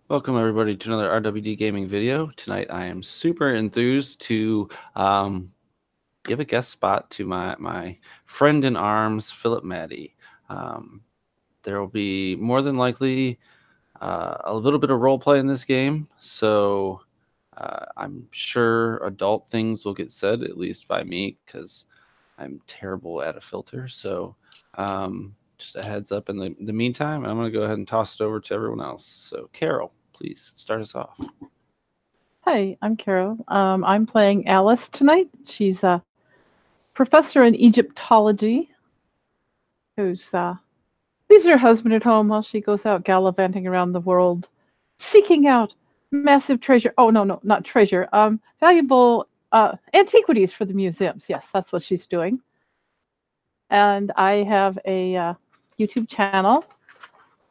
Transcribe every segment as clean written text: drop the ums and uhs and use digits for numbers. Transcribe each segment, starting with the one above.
Welcome everybody to another RWD gaming video. Tonight I am super enthused to give a guest spot to my friend in arms, Phillip Maddi. There will be more than likely a little bit of role play in this game, so I'm sure adult things will get said, at least by me, because I'm terrible at a filter. So just a heads up. In the meantime, I'm going to go ahead and toss it over to everyone else. So Carol, please start us off. Hi, I'm Carol. I'm playing Alice tonight. She's a professor in Egyptology who's leaves her husband at home while she goes out gallivanting around the world, seeking out massive treasure. Oh, no, not treasure. Valuable antiquities for the museums. Yes, that's what she's doing. And I have a YouTube channel,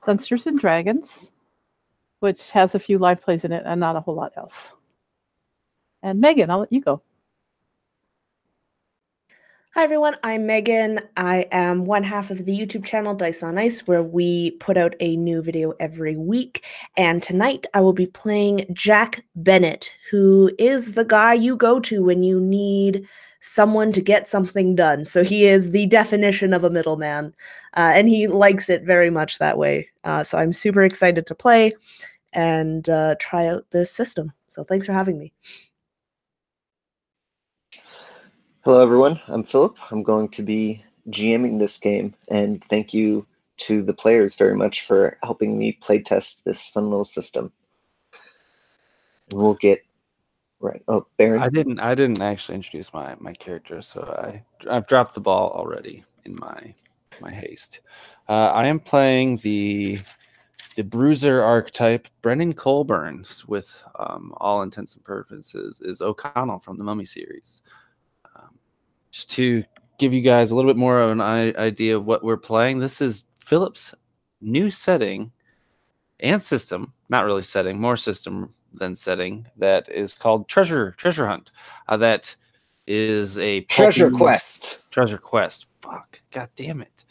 Dunsters and Dragons, which has a few live plays in it and not a whole lot else. And Megan, I'll let you go. Hi everyone, I'm Megan. I am one half of the YouTube channel Dice on Ice, where we put out a new video every week. And tonight I will be playing Jack Bennett, who is the guy you go to when you need someone to get something done. So he is the definition of a middleman, and he likes it very much that way. So I'm super excited to play and try out this system. So thanks for having me. Hello everyone, I'm Philip. I'm going to be GMing this game, and thank you to the players very much for helping me playtest this fun little system. And we'll get right. Oh, Baron. I didn't actually introduce my character, so I've dropped the ball already in my haste. I am playing the bruiser archetype, Brennan Colburn, with all intents and purposes is O'Connell from the Mummy series. Just to give you guys a little bit more of an idea of what we're playing, this is Philip's new setting and system, not really setting, more system than setting, that is called Treasure Hunt. That is a TreasureQuest. TreasureQuest. Fuck, god damn it.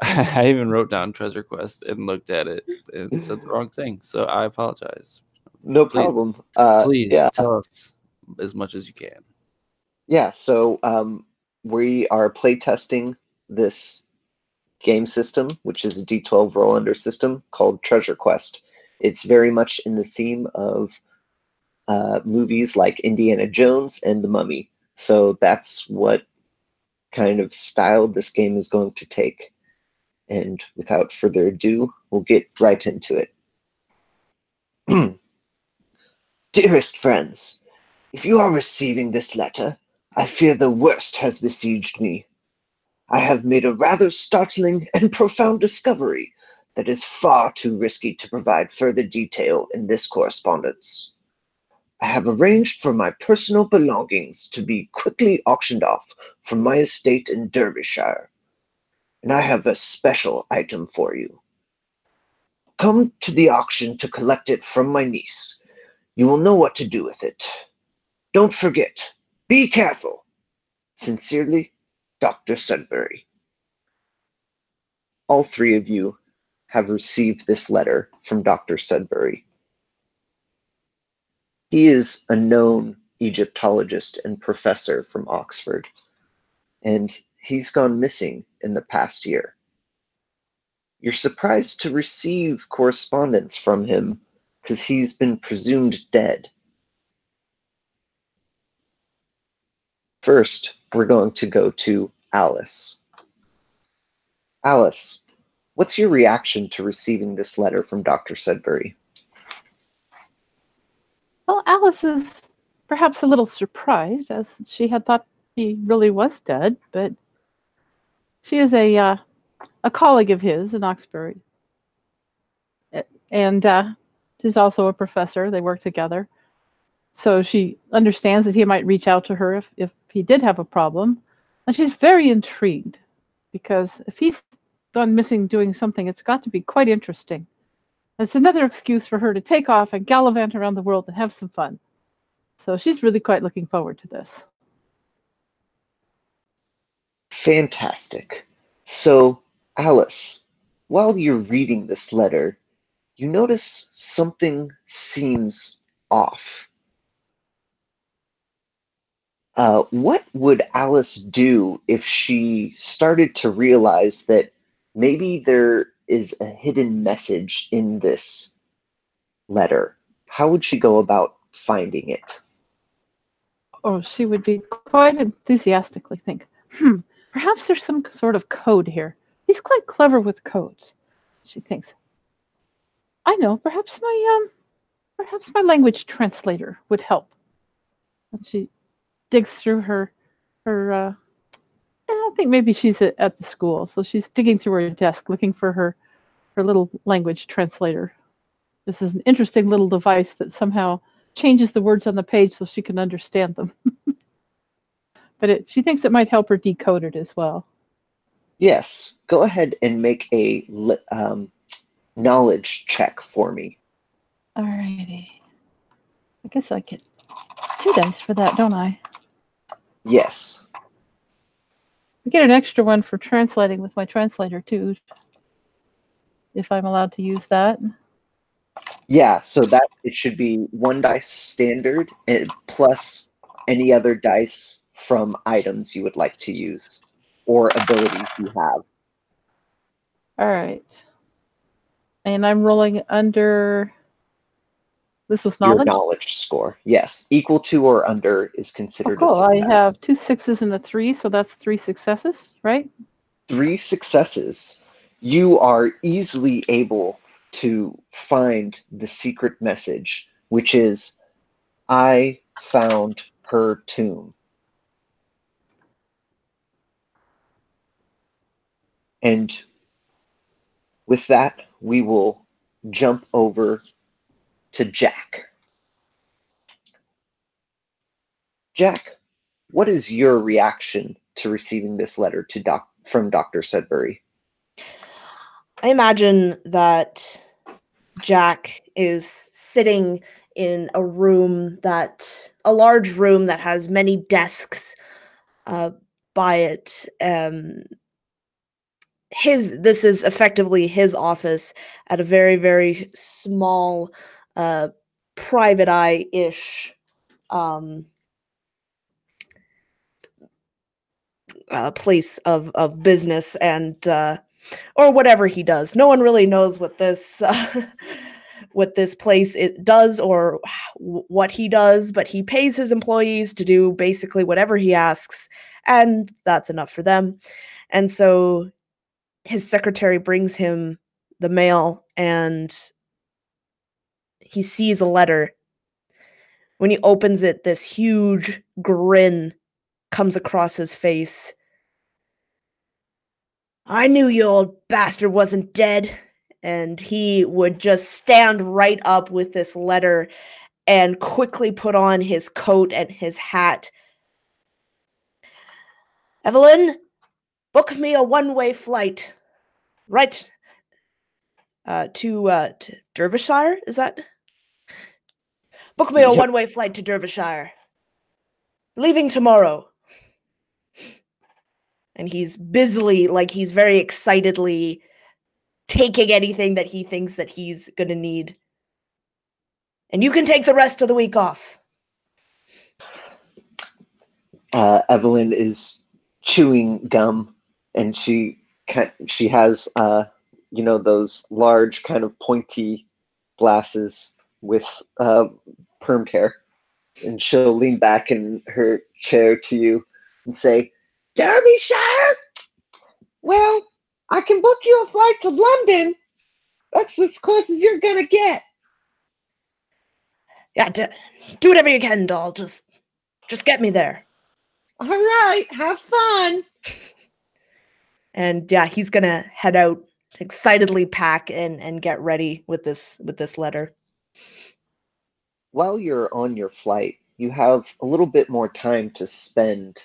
I even wrote down TreasureQuest and looked at it and said the wrong thing, so I apologize. No problem. Please yeah. tell us as much as you can. Yeah, so we are playtesting this game system, which is a D12 roll under system called TreasureQuest. It's very much in the theme of movies like Indiana Jones and The Mummy. So that's what kind of style this game is going to take. And without further ado, we'll get right into it. Dearest friends, if you are receiving this letter, I fear the worst has besieged me. I have made a rather startling and profound discovery that is far too risky to provide further detail in this correspondence. I have arranged for my personal belongings to be quickly auctioned off from my estate in Derbyshire, and I have a special item for you. Come to the auction to collect it from my niece. You will know what to do with it. Don't forget, be careful. Sincerely, Dr. Sudbury. All three of you have received this letter from Dr. Sudbury. He is a known Egyptologist and professor from Oxford, and he's gone missing in the past year. You're surprised to receive correspondence from him because he's been presumed dead. First, we're going to go to Alice. Alice, what's your reaction to receiving this letter from Dr. Sudbury? Well, Alice is perhaps a little surprised, as she had thought he really was dead, but she is a colleague of his in Oxford, and she's also a professor. They work together, so she understands that he might reach out to her if he did have a problem, and she's very intrigued because if he's gone missing doing something, it's got to be quite interesting. It's another excuse for her to take off and gallivant around the world and have some fun. So she's really quite looking forward to this. Fantastic. So, Alice, while you're reading this letter, you notice something seems off. What would Alice do if she started to realize that maybe there is a hidden message in this letter? How would she go about finding it? Oh, she would be quite enthusiastically think, perhaps there's some sort of code here. He's quite clever with codes. She thinks, I know, perhaps my language translator would help. And she digs through her I think maybe she's at the school, so she's digging through her desk looking for her little language translator. This is an interesting little device that somehow changes the words on the page so she can understand them. But she thinks it might help her decode it as well. Yes, go ahead and make a knowledge check for me. Alrighty. I guess I get 2 dice for that, don't I? Yes. I get an extra one for translating with my translator too, if I'm allowed to use that. Yeah, so that it should be 1 dice standard plus any other dice from items you would like to use or abilities you have. All right. And I'm rolling under. This was knowledge? Your knowledge score. Yes. Equal to or under is considered a cool. success. I have 2 6s and a 3, so that's 3 successes, right? 3 successes. You are easily able to find the secret message, which is, I found her tomb. And with that, we will jump over to Jack. Jack, what is your reaction to receiving this letter from Dr. Sudbury? I imagine that Jack is sitting in a large room that has many desks by it. This is effectively his office at a very, very small, private eye-ish place of business and or whatever he does. No one really knows what this what this place does or what he does, but he pays his employees to do basically whatever he asks, and that's enough for them. And so his secretary brings him the mail, and he sees a letter. When he opens it, this huge grin comes across his face. I knew you old bastard wasn't dead. And he would just stand right up with this letter and quickly put on his coat and his hat. Evelyn, book me a one-way flight. Right to Derbyshire, is that? Book me a one-way flight to Derbyshire. Leaving tomorrow. And he's busily, he's very excitedly taking anything that he thinks that he's gonna need. And you can take the rest of the week off. Evelyn is chewing gum, and she has those large kind of pointy glasses with perm hair, and she'll lean back in her chair to you and say, Derbyshire? Well, I can book you a flight to London. That's as close as you're gonna get. Yeah, do whatever you can, doll. Just get me there. All right, have fun. And yeah, he's gonna head out, excitedly pack and get ready with this letter. While you're on your flight, you have a little bit more time to spend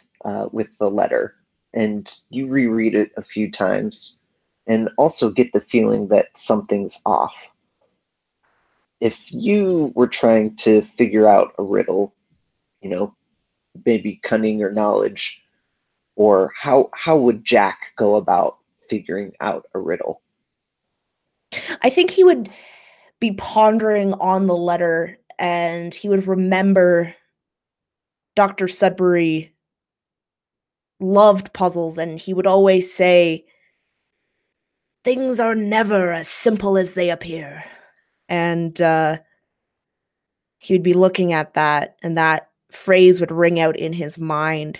with the letter, and you reread it a few times and also get the feeling that something's off. If you were trying to figure out a riddle, maybe cunning or knowledge, or how would Jack go about figuring out a riddle? I think he would be pondering on the letter, and he would remember Dr. Sudbury loved puzzles, and he would always say, "Things are never as simple as they appear." And he would be looking at that, and that phrase would ring out in his mind.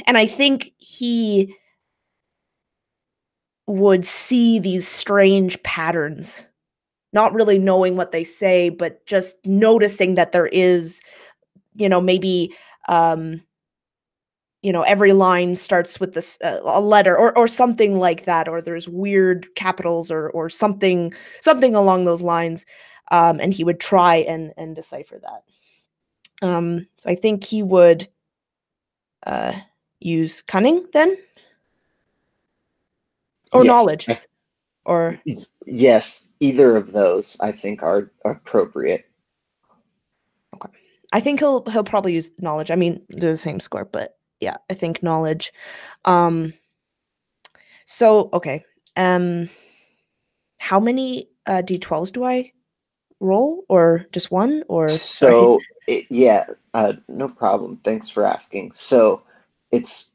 And I think he would see these strange patterns, not really knowing what they say, but just noticing that there is, maybe, every line starts with this a letter or something like that, or there's weird capitals or something along those lines, and he would try and decipher that. So I think he would use cunning then, or Yes. knowledge, or Yes, either of those I think are appropriate. okay. I think he'll probably use knowledge. I mean, they're the same score, but yeah, I think knowledge. So okay. How many d12s do I roll, or just one, or sorry? So yeah, no problem. Thanks for asking. So it's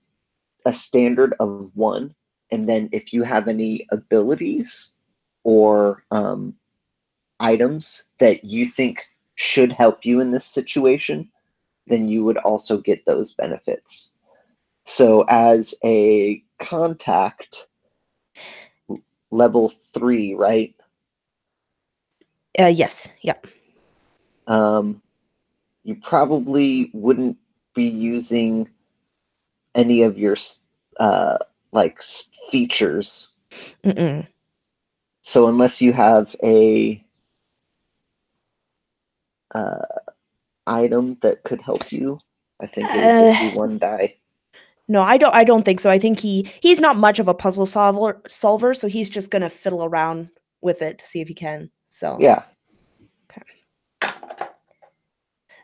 a standard of 1, and then if you have any abilities or items that you think should help you in this situation, then you would also get those benefits. So as a contact, level 3, right? Yes. Yep. You probably wouldn't be using any of your features. Mm-mm. So unless you have a item that could help you, I think it would just be 1 die. No, I don't think so. I think he's not much of a puzzle solver, so he's just gonna fiddle around with it to see if he can. So Yeah. Okay.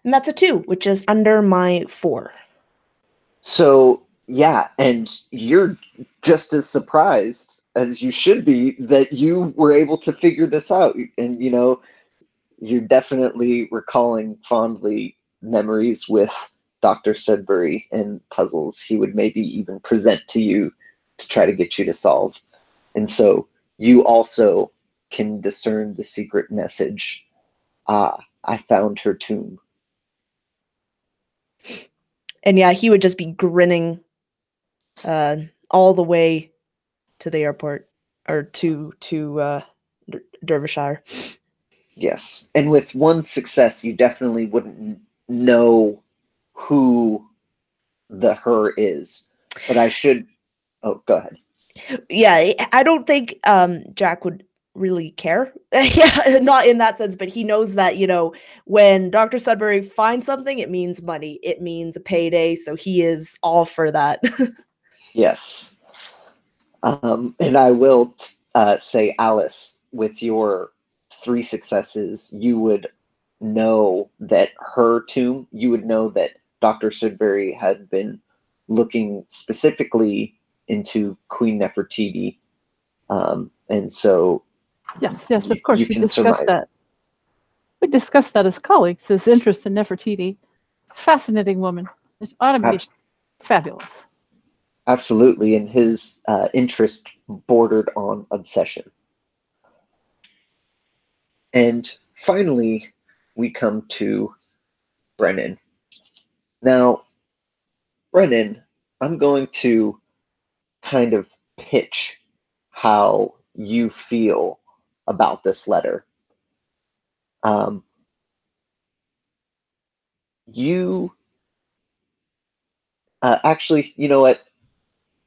And that's a 2, which is under my 4. So yeah, and you're just as surprised as you should be that you were able to figure this out. And you're definitely recalling fondly memories with Dr. Sudbury and puzzles he would maybe even present to you to try to get you to solve. And so you also can discern the secret message. I found her tomb. And yeah, he would just be grinning all the way to the airport, or to Derbyshire. Yes. And with 1 success, you definitely wouldn't know who the her is. But I should. Oh, go ahead. Yeah, I don't think Jack would really care. Yeah, not in that sense, but he knows that, when Dr. Sudbury finds something, it means money. It means a payday, so he is all for that. Yes. And I will say, Alice, with your 3 successes, you would know that her tomb, you would know that Dr. Sudbury had been looking specifically into Queen Nefertiti. And so Yes, of course. you We can discussed surmise. that. We discussed that as colleagues, his interest in Nefertiti. Fascinating woman. It ought to be fabulous. Absolutely. And his interest bordered on obsession. And finally, we come to Brennan. Now, Brennan, I'm going to kind of pitch how you feel about this letter. You actually, you know what?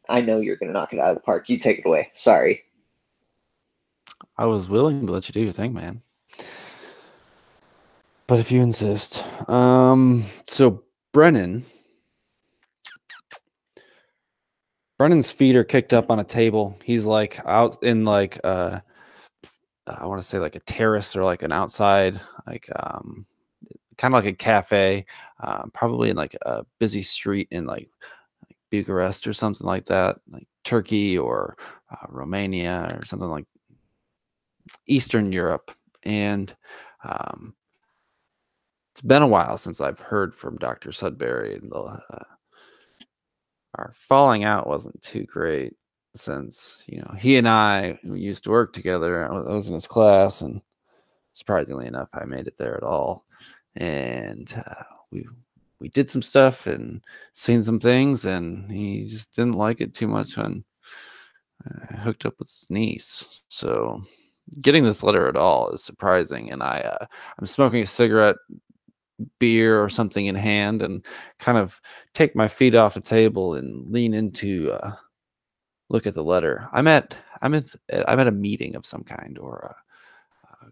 I know you're going to knock it out of the park. You take it away. Sorry. I was willing to let you do your thing, man. But if you insist. So Brennan's feet are kicked up on a table. He's like out in like I want to say like a terrace or like an outside, like kind of like a cafe, probably in like a busy street in like Bucharest or something like that, like Turkey or Romania or something like Eastern Europe. And it's been a while since I've heard from Dr. Sudbury. And our falling out wasn't too great since, he and I used to work together. I was in his class, and surprisingly enough, I made it there at all. And we did some stuff and seen some things, and he just didn't like it too much when I hooked up with his niece. So getting this letter at all is surprising. And I'm smoking a cigarette, beer or something in hand, and kind of take my feet off the table and lean into look at the letter. I'm at a meeting of some kind, or a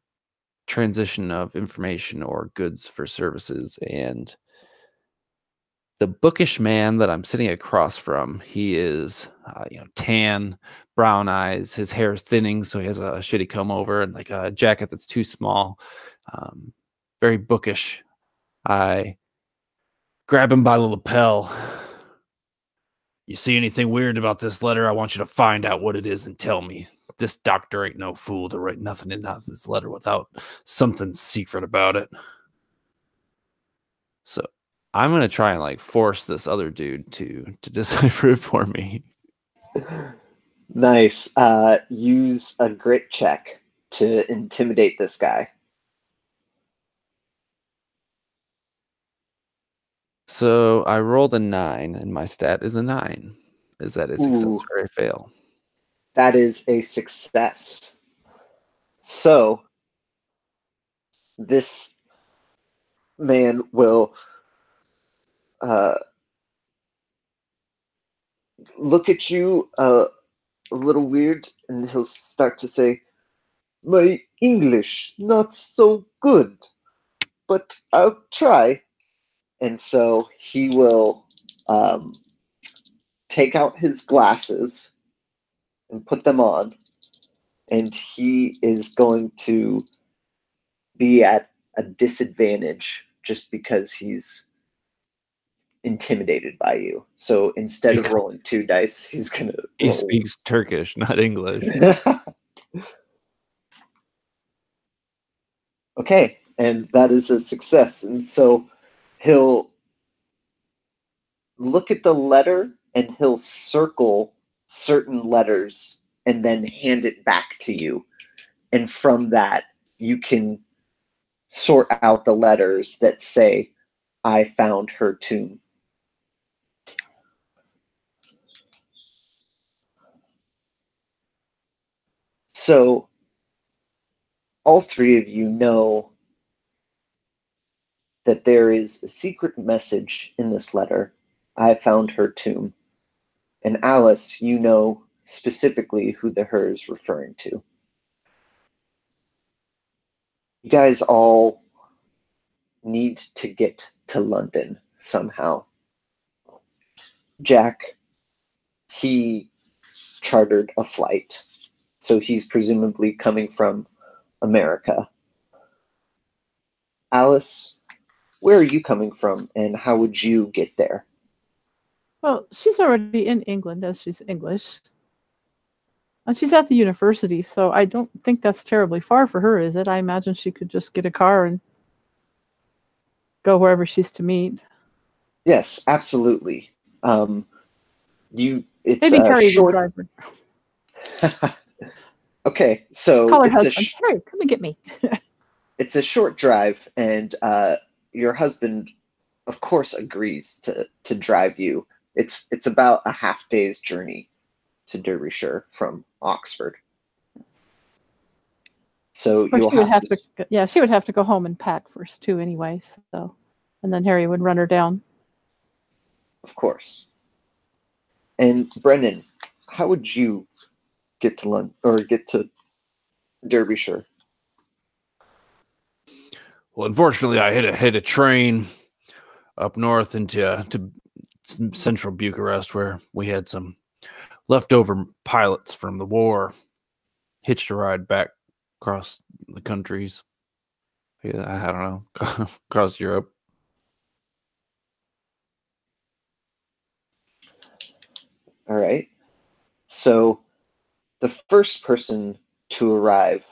transition of information or goods for services, and the bookish man that I'm sitting across from, he is tan, brown eyes. His hair is thinning, so he has a shitty comb over and like a jacket that's too small. Very bookish. I grab him by the lapel. You see anything weird about this letter? I want you to find out what it is and tell me. This doctor ain't no fool to write nothing in this letter without something secret about it. So I'm going to try and force this other dude to decipher it for me. Nice. Use a grit check to intimidate this guy. So I rolled a 9, and my stat is a 9. Is that a success or a fail? That is a success. So this man will look at you a little weird, and he'll start to say, "My English not so good, but I'll try." And so he will take out his glasses and put them on, and he is going to be at a disadvantage just because he's intimidated by you. So instead of rolling 2 dice, he's going to He speaks Turkish, not English. Okay, and that is a success. And so he'll look at the letter and he'll circle certain letters and then hand it back to you. And from that, you can sort out the letters that say, "I found her tomb." So all 3 of you know that there is a secret message in this letter. "I found her tomb." And Alice, you know specifically who the her is referring to. You guys all need to get to London somehow. Jack, he chartered a flight, so he's presumably coming from America. Alice, where are you coming from, and how would you get there? Well, she's already in England, as she's English. And she's at the university, so I don't think that's terribly far for her, is it? I imagine she could just get a car and go wherever she's to meet. Yes, absolutely. It's Maybe Harry short. would drive her. Okay, so Call her it's husband. Harry, come and get me. it's a short drive, and your husband, of course, agrees to drive you. It's about a half day's journey to Derbyshire from Oxford. So you'll have to. Yeah, she would have to go home and pack first too, anyway. So, and then Harry would run her down. Of course. And Brennan, how would you get to London or get to Derbyshire? Well, unfortunately, I hit a train up north into central Bucharest, where we had some leftover pilots from the war hitched a ride back across the countries. Yeah, I don't know, across Europe. All right. So the first person to arrive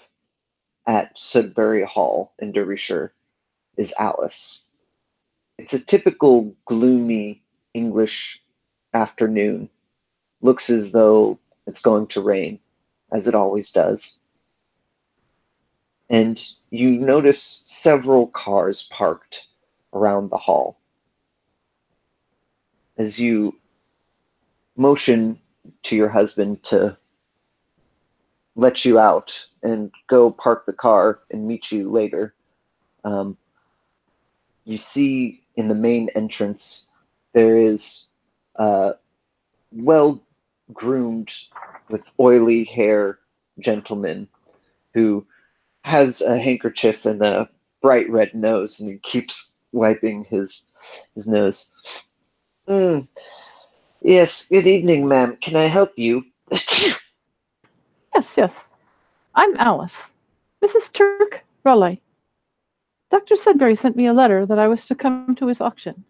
at Sudbury Hall in Derbyshire is Alice. It's a typical gloomy English afternoon. Looks as though it's going to rain, as it always does. And you notice several cars parked around the hall. As you motion to your husband to let you out and go park the car and meet you later, you see in the main entrance there is a well-groomed with oily hair gentleman who has a handkerchief and a bright red nose, and he keeps wiping his nose. Yes, good evening, ma'am. Can I help you? Yes. I'm Alice. Mrs. Turk Raleigh. Dr. Sudbury sent me a letter that I was to come to his auction.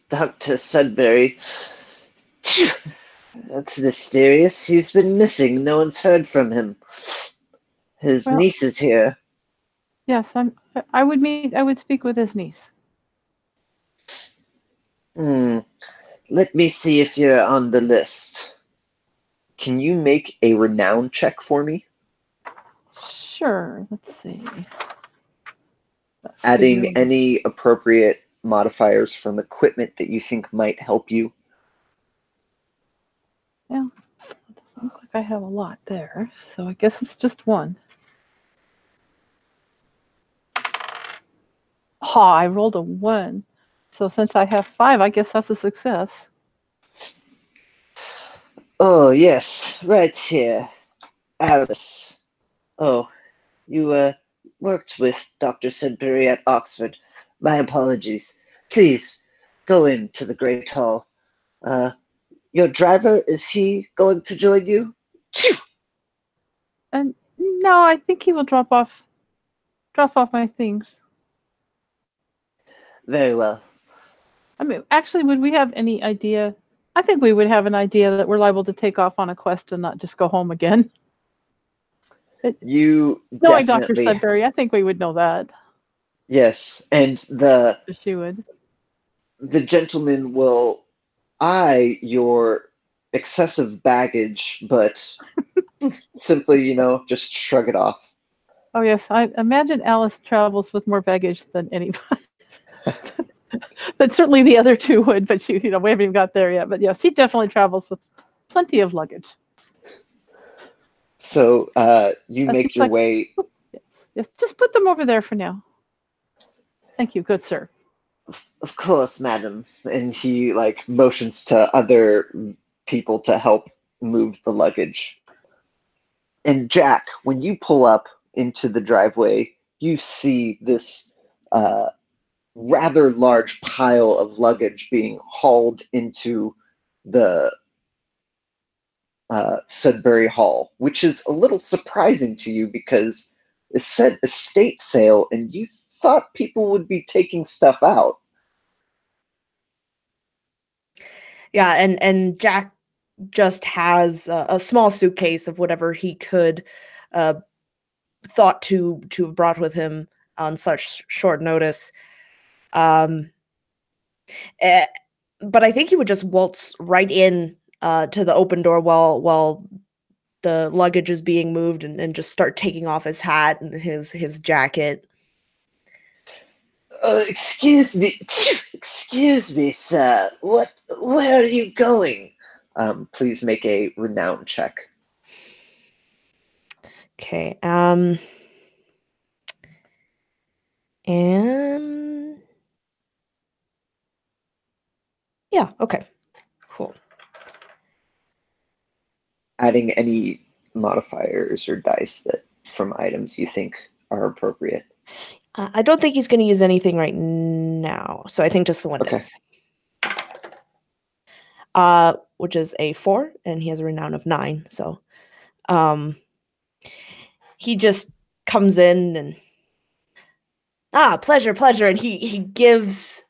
Dr. Sudbury. That's mysterious. He's been missing. No one's heard from him. His niece is here. Yes, I would speak with his niece. Let me see if you're on the list. Can you make a renown check for me? Sure, let's see. Adding any appropriate modifiers from equipment that you think might help you. Yeah, it doesn't look like I have a lot there, so I guess it's just one. I rolled a 1. So since I have 5, I guess that's a success. Oh, yes, right here. Alice. Oh, you worked with Dr. Sudbury at Oxford. My apologies. Please, go into the Great Hall. Your driver, is he going to join you? And no, I think he will drop off my things. Very well. I mean, actually, would we have any idea? I think we would have an idea that we're liable to take off on a quest and not just go home again. Knowing Dr. Sudbury, I think we would know that. Yes, and she would. The gentleman will eye your excessive baggage, but simply, just shrug it off. Oh yes, I imagine Alice travels with more baggage than anybody. But certainly the other two would, but we haven't even got there yet. But yeah, she definitely travels with plenty of luggage. So you make your way. Yes, just put them over there for now. Thank you, good sir. Of course, madam. And he motions to other people to help move the luggage. And Jack, when you pull up into the driveway, you see this rather large pile of luggage being hauled into the Sudbury Hall, which is a little surprising to you because it said estate sale, and you thought people would be taking stuff out. Yeah, and Jack just has a small suitcase of whatever he could thought to have brought with him on such short notice. But I think he would just waltz right in to the open door while the luggage is being moved and just start taking off his hat and his jacket. Excuse me, sir. Where are you going? Please make a renown check. Okay. And yeah. Okay. Cool. Adding any modifiers or dice that from items you think are appropriate. I don't think he's going to use anything right now, so I think just the one dice. Which is a 4, and he has a renown of 9. So, he just comes in and pleasure, and he gives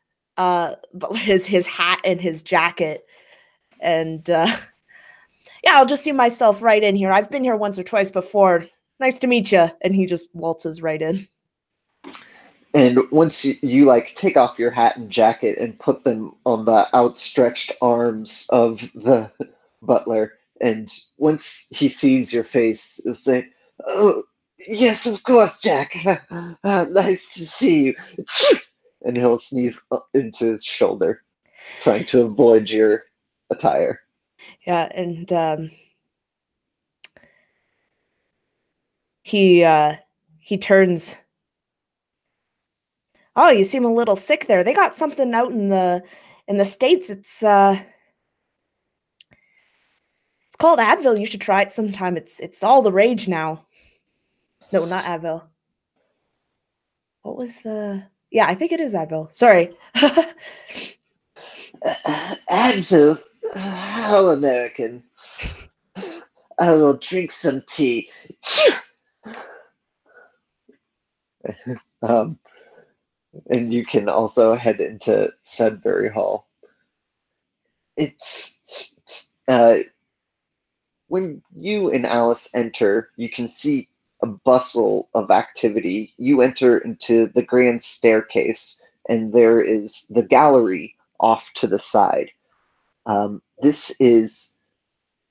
his hat and his jacket, and Yeah, I'll just see myself right in here. I've been here once or twice before. Nice to meet you. And he just waltzes right in. And once you like take off your hat and jacket and put them on the outstretched arms of the butler, and once he sees your face, he'll say, "Oh, yes, of course, Jack. Nice to see you." And he'll sneeze into his shoulder, trying to avoid your attire. Yeah, and he turns. Oh, you seem a little sick there. They got something out in the States. It's called Advil. You should try it sometime. It's all the rage now. No, not Advil. What was the? Yeah, I think it is Advil. Sorry. Advil, how American. I will drink some tea. um, and you can also head into Sudbury Hall. It's when you and Alice enter, you can see a bustle of activity. You enter into the grand staircase, and there is the gallery off to the side. This is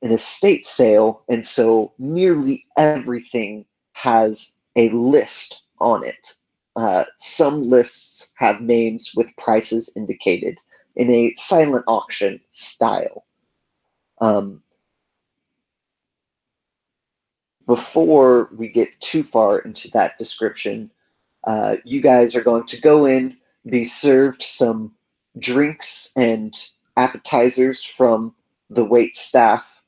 an estate sale, and so nearly everything has a list on it. Some lists have names with prices indicated in a silent auction style. Before we get too far into that description, you guys are going to go in, be served some drinks and appetizers from the wait staff.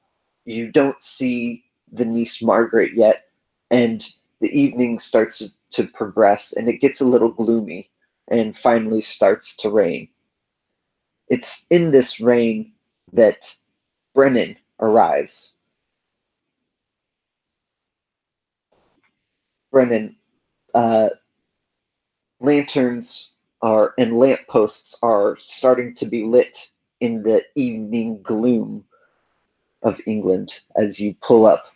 You don't see the niece Margaret yet, and the evening starts to progress, and it gets a little gloomy, and finally starts to rain. It's in this rain that Brennan arrives. Brennan, lanterns and lampposts are starting to be lit in the evening gloom of England as you pull up.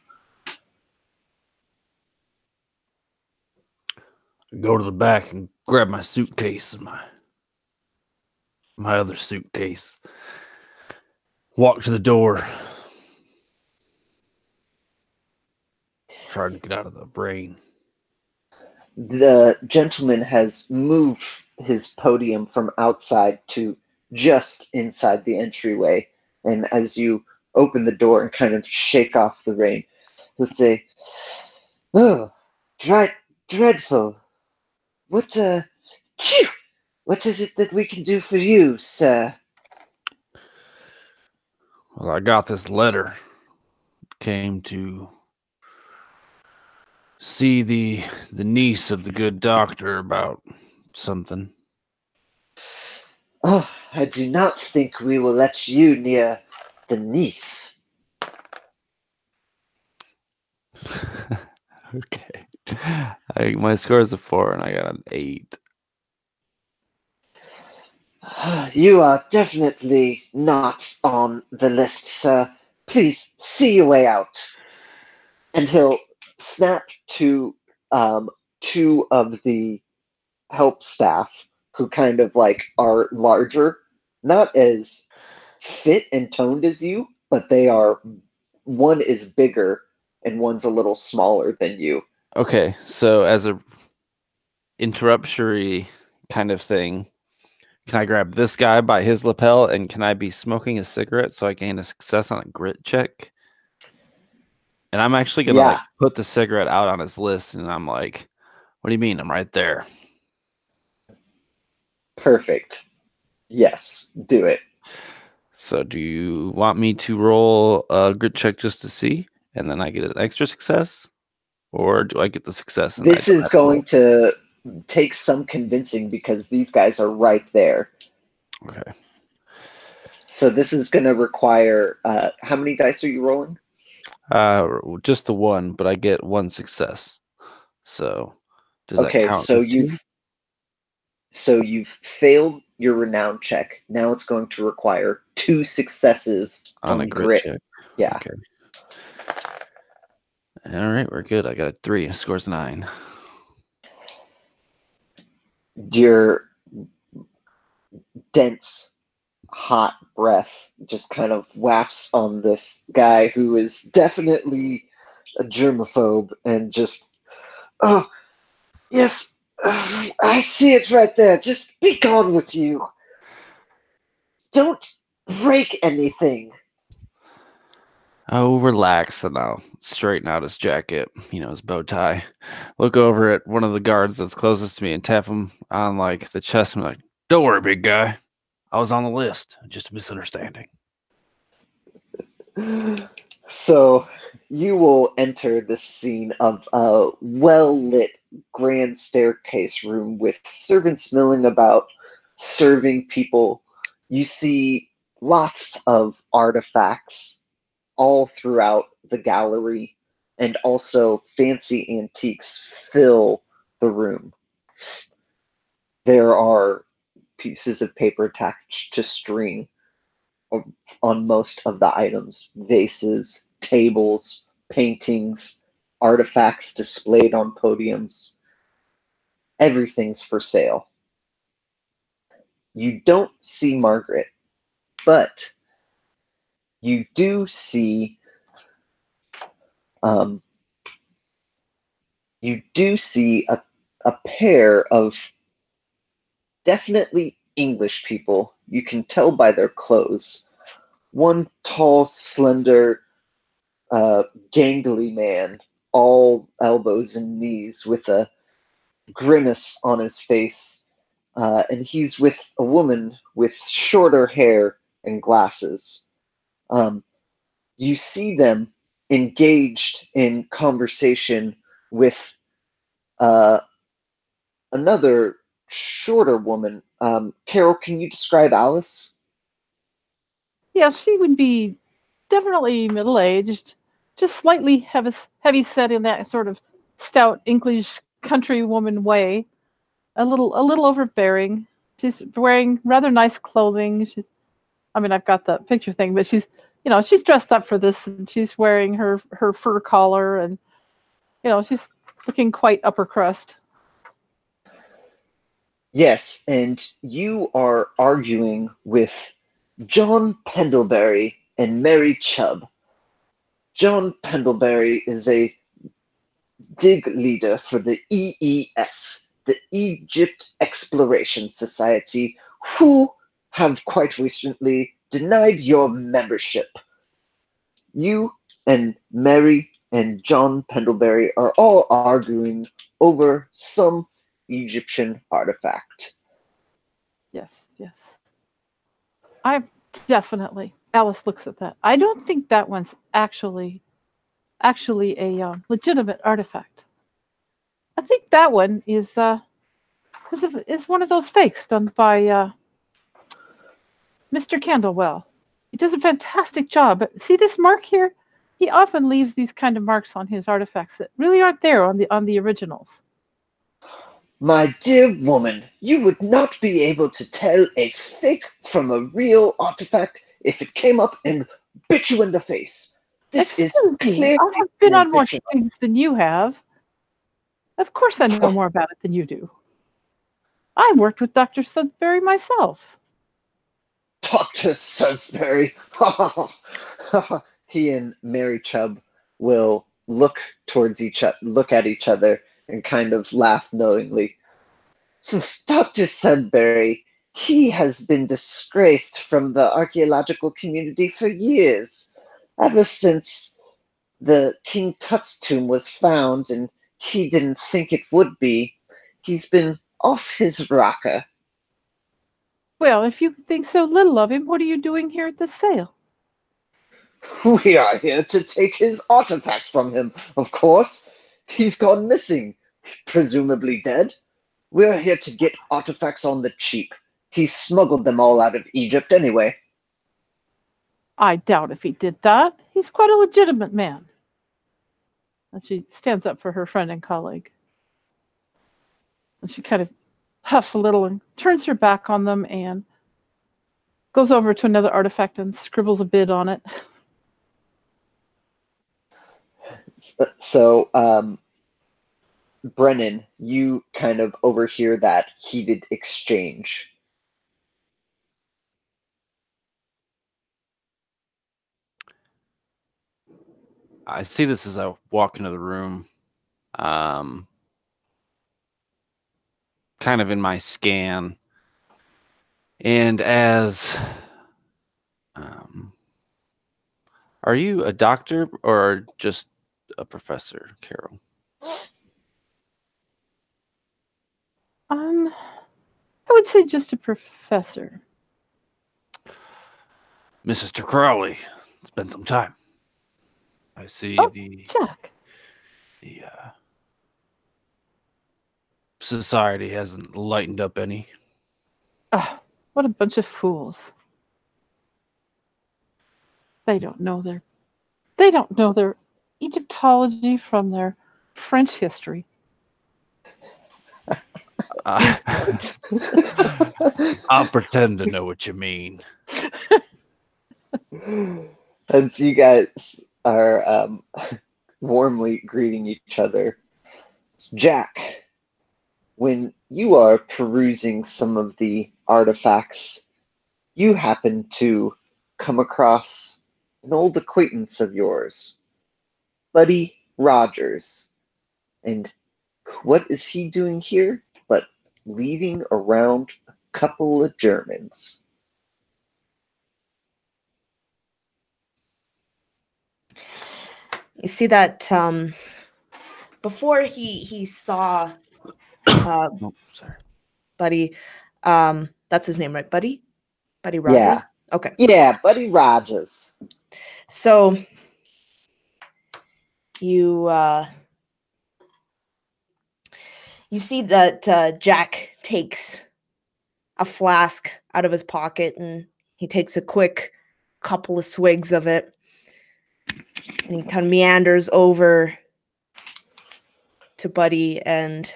Go to the back and grab my suitcase and my other suitcase. Walk to the door. Try to get out of the rain. The gentleman has moved his podium from outside to just inside the entryway. And as you open the door and kind of shake off the rain, he'll say, "Oh, dreadful. What is it that we can do for you, sir?" Well, I got this letter. Came to see the niece of the good doctor about something. "Oh, I do not think we will let you near the niece." Okay. My score is a 4 and I got an 8. "You are definitely not on the list, sir. Please see your way out." And he'll snap to two of the help staff who kind of like are larger, not as fit and toned as you, but one is bigger and one's a little smaller than you. Okay, so as a interruptory kind of thing, can I grab this guy by his lapel and can I be smoking a cigarette so I gain a success on a grit check? And I'm actually going to like put the cigarette out on his list and I'm like, what do you mean? I'm right there. Perfect. Yes, do it. So do you want me to roll a grit check just to see and then I get an extra success? Or do I get the success? And this is going to take some convincing because these guys are right there. Okay. So this is going to require, how many dice are you rolling? Just the one, but I get one success. So does that count? So you've failed your renown check. Now it's going to require 2 successes on a grit check. Yeah. Okay. All right, we're good. I got a 3. Score's 9. Your dense, hot breath just kind of wafts on this guy who is definitely a germaphobe and just, oh, yes, I see it right there. Just be gone with you. Don't break anything. Oh, relax, and I'll straighten out his jacket, his bow tie. Look over at one of the guards that's closest to me and tap him on, the chest and be like, don't worry, big guy. I was on the list. Just a misunderstanding. So you will enter the scene of a well-lit grand staircase room with servants milling about, serving people. You see lots of artifacts all throughout the gallery, and also fancy antiques fill the room. There are pieces of paper attached to string on most of the items: vases, tables, paintings, artifacts displayed on podiums. Everything's for sale. You don't see Margaret, but you do see a pair of definitely English people. You can tell by their clothes. One tall, slender, gangly man, all elbows and knees, with a grimace on his face, and he's with a woman with shorter hair and glasses. You see them engaged in conversation with another shorter woman. Carol, can you describe Alice? Yeah, she would be definitely middle-aged, just slightly heavy set in that sort of stout English countrywoman way. A little overbearing. She's wearing rather nice clothing. I've got the picture thing, but she's dressed up for this, and she's wearing her fur collar, and she's looking quite upper crust. Yes, and you are arguing with John Pendlebury and Mary Chubb. John Pendlebury is a dig leader for the EES, the Egypt Exploration Society, who have quite recently denied your membership. You and Mary and John Pendlebury are all arguing over some Egyptian artifact. Yes. Alice looks at that. I don't think that one's actually a legitimate artifact. I think that one is one of those fakes done by Mr. Candlewell. He does a fantastic job. But see this mark here? He often leaves these kind of marks on his artifacts that really aren't there on the originals. My dear woman, you would not be able to tell a fake from a real artifact if it came up and bit you in the face. This is clearly I have been on more original. things than you have. Of course I know more about it than you do. I worked with Dr. Sudbury myself. Dr. Sudbury. He and Mary Chubb will look at each other and kind of laugh knowingly. Dr. Sudbury, he has been disgraced from the archaeological community for years, ever since the King Tut's tomb was found, and he didn't think it would be. He's been off his rocker. Well, if you think so little of him, what are you doing here at the sale? We are here to take his artifacts from him, of course. He's gone missing, presumably dead. We're here to get artifacts on the cheap. He smuggled them all out of Egypt anyway. I doubt if he did that. He's quite a legitimate man. And she stands up for her friend and colleague. And she kind of huffs a little and turns her back on them and goes over to another artifact and scribbles a bid on it. So, Brennan, you kind of overhear that heated exchange. I see this as I walk into the room. Kind of in my scan. And as are you a doctor or just a professor, Carol? I would say just a professor. Mr. Crowley, it's been some time. I see Oh, the Jack. Society hasn't lightened up any. Ah, what a bunch of fools. They don't know their Egyptology from their French history. I'll pretend to know what you mean. And so you guys are warmly greeting each other. Jack, when you are perusing some of the artifacts, you happen to come across an old acquaintance of yours, Buddy Rogers. And what is he doing here but leading around a couple of Germans? You see that before he saw Oh, sorry. Buddy, that's his name, right? Buddy Rogers. Yeah. Okay. Yeah, Buddy Rogers. So you see that Jack takes a flask out of his pocket and he takes a quick couple of swigs of it, and he kind of meanders over to Buddy and,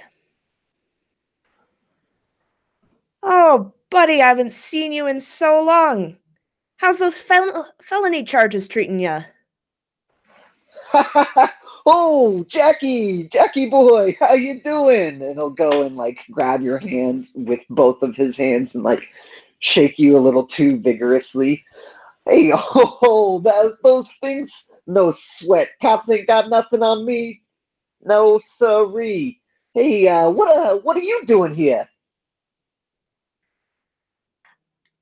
"Oh, Buddy, I haven't seen you in so long. How's those felony charges treating you?" Oh, Jackie boy, how you doing? And he'll go and like grab your hand with both of his hands and like shake you a little too vigorously. Hey, oh, those things, no sweat. Cops ain't got nothing on me. No siree. Hey, what are you doing here?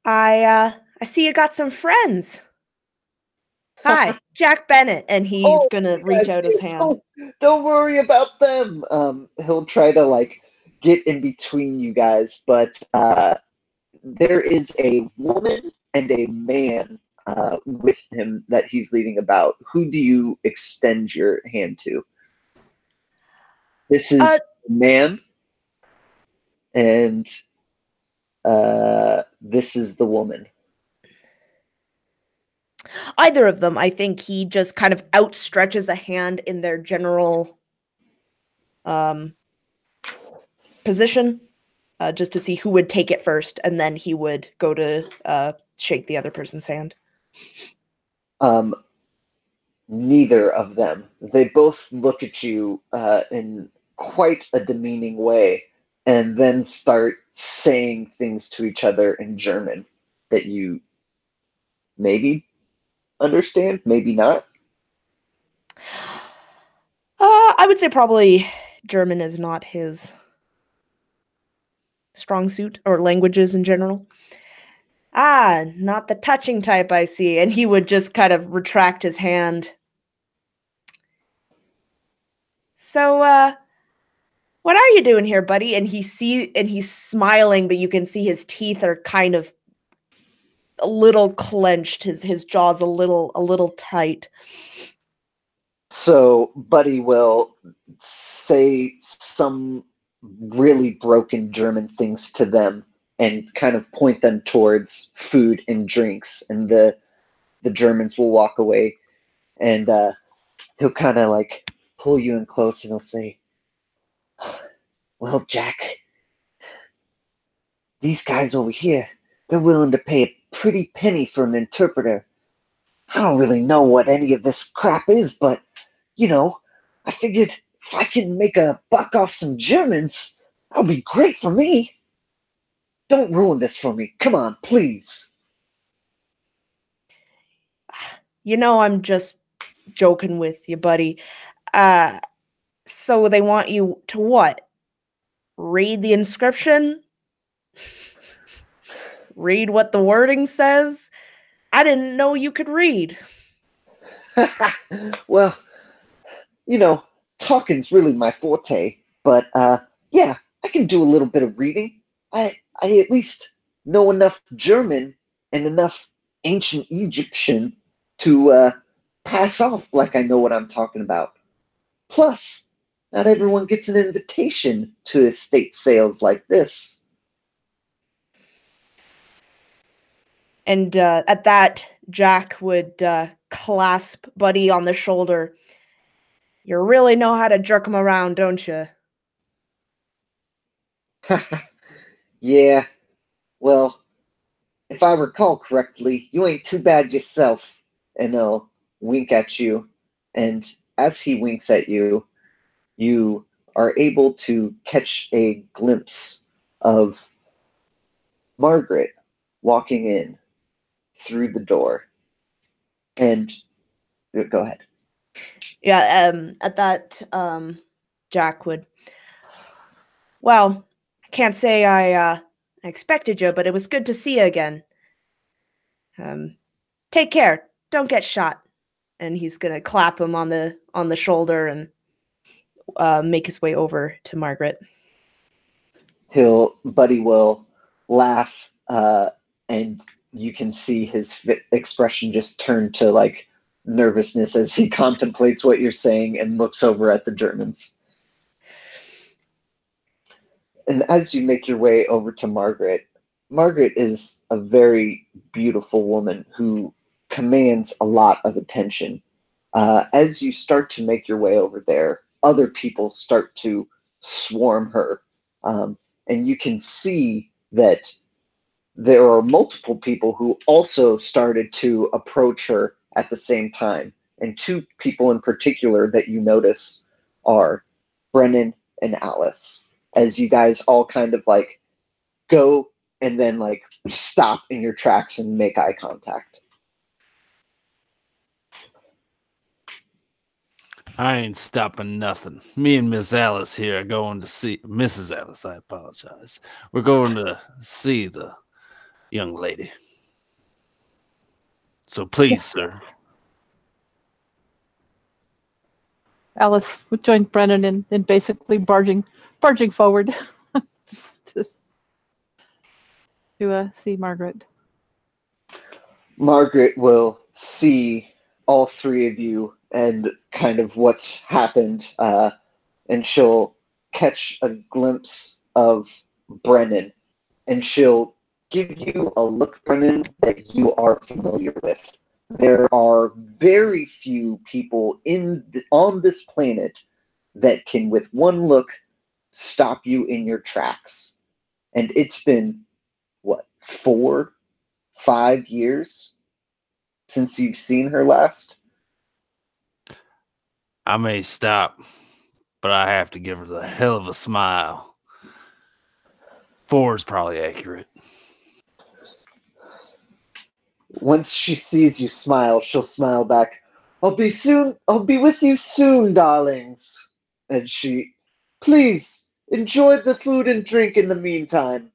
I see you got some friends. Hi, Jack Bennett, and he's Oh, gonna reach out his hand. Don't worry about them. He'll try to like get in between you guys, but there is a woman and a man with him that he's leading about. Who do you extend your hand to? This is a man, and this is the woman. Either of them. I think he just kind of outstretches a hand in their general position, just to see who would take it first, and then he would go to shake the other person's hand. Neither of them. They both look at you in quite a demeaning way, and then start saying things to each other in German that you maybe understand, maybe not. I would say probably German is not his strong suit, or languages in general. Ah, not the touching type, I see. And he would just kind of retract his hand. So, what are you doing here, buddy? And he's smiling, but you can see his teeth are kind of a little clenched. His jaw's a little tight. So Buddy will say some really broken German things to them and kind of point them towards food and drinks, and the Germans will walk away, and he'll kind of like pull you in close and he'll say, "Well, Jack, these guys over here, they're willing to pay a pretty penny for an interpreter. I don't really know what any of this crap is, but, you know, I figured if I can make a buck off some Germans, that would be great for me. Don't ruin this for me. Come on, please. You know, I'm just joking with you, buddy. So they want you to what? Read the inscription? Read what the wording says? I didn't know you could read. Well, talking's really my forte, but yeah, I can do a little bit of reading. I at least know enough German and enough ancient Egyptian to pass off like I know what I'm talking about. Plus, not everyone gets an invitation to estate sales like this. And at that, Jack would clasp Buddy on the shoulder. You really know how to jerk him around, don't you? Yeah, well, if I recall correctly, you ain't too bad yourself. And I'll wink at you. And as he winks at you, you are able to catch a glimpse of Margaret walking in through the door. And go ahead. Yeah, at that, Jack would. Well, I can't say I expected you, but it was good to see you again. Take care. Don't get shot. And he's gonna clap him on the shoulder and make his way over to Margaret. Buddy will laugh, and you can see his expression just turn to like nervousness as he contemplates what you're saying and looks over at the Germans. And as you make your way over to Margaret, Margaret is a very beautiful woman who commands a lot of attention. As you start to make your way over there, other people start to swarm her. And you can see that there are multiple people who also started to approach her at the same time. And two people in particular that you notice are Brennan and Alice. As you guys all kind of like go and then like stop in your tracks and make eye contact. I ain't stopping nothing. Me and Miss Alice here are going to see Mrs. Alice. I apologize. We're going to see the young lady. So please, sir. Alice would join Brennan in basically barging forward just to see Margaret. Margaret will see all three of you and kind of what's happened, and she'll catch a glimpse of Brennan, and she'll give you a look, Brennan, that you are familiar with. There are very few people on this planet that can, with one look, stop you in your tracks. And it's been, what, 4, 5 years since you've seen her last? I may stop, but I have to give her the hell of a smile. 4 is probably accurate. Once she sees you smile, she'll smile back. I'll be with you soon, darlings. And she, please, enjoy the food and drink in the meantime.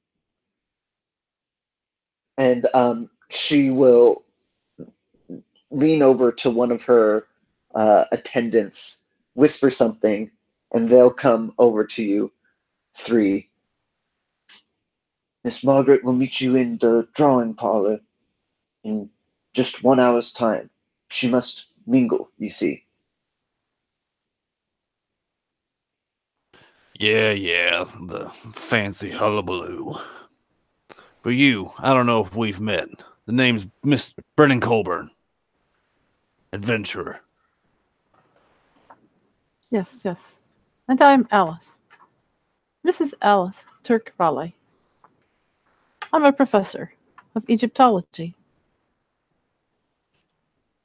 And she will lean over to one of her attendants, whisper something, and they'll come over to you 3. Miss Margaret will meet you in the drawing parlor in just 1 hour's time. She must mingle, you see. Yeah, the fancy hullabaloo. But you, I don't know if we've met. The name's Mr. Brennan Colburn. Adventurer. Yes. And I'm Alice. Mrs. Alice Turk Raleigh. I'm a professor of Egyptology.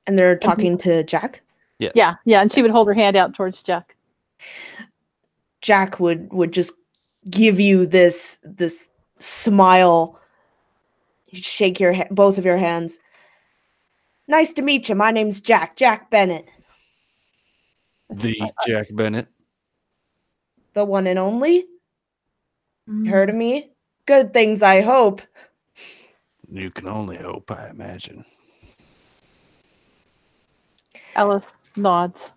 And they're talking to Jack? Yes. Yeah, and she would hold her hand out towards Jack. Jack would just give you this smile. He'd shake both of your hands. Nice to meet you. My name's Jack Bennett. The Jack Bennett. The one and only? Mm. Heard of me? Good things, I hope. You can only hope, I imagine. Alice nods.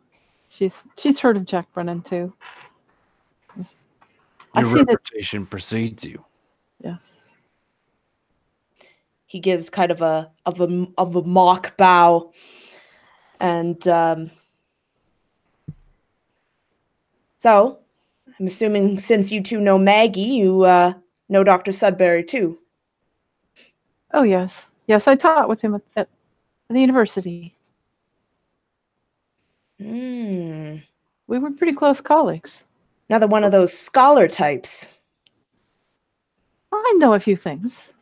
She's heard of Jack Brennan too. Your I see that. reputation precedes you. Yes. He gives kind of a mock bow, and so I'm assuming since you two know Maggie, you know Dr. Sudbury too. Oh yes, I taught with him at the university. Mm. We were pretty close colleagues. Another one of those scholar types. I know a few things.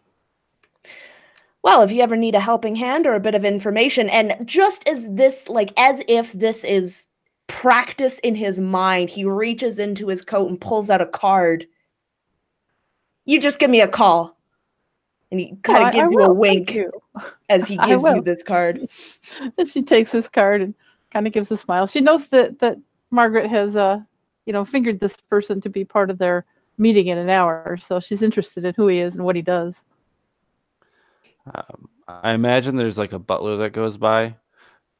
Well, if you ever need a helping hand or a bit of information, and just as if this is practice in his mind, he reaches into his coat and pulls out a card. You just give me a call. And he kind of gives you a wink as he gives you this card. And she takes his card and kind of gives a smile. She knows that Margaret has fingered this person to be part of their meeting in an hour, so she's interested in who he is and what he does. I imagine there's like a butler that goes by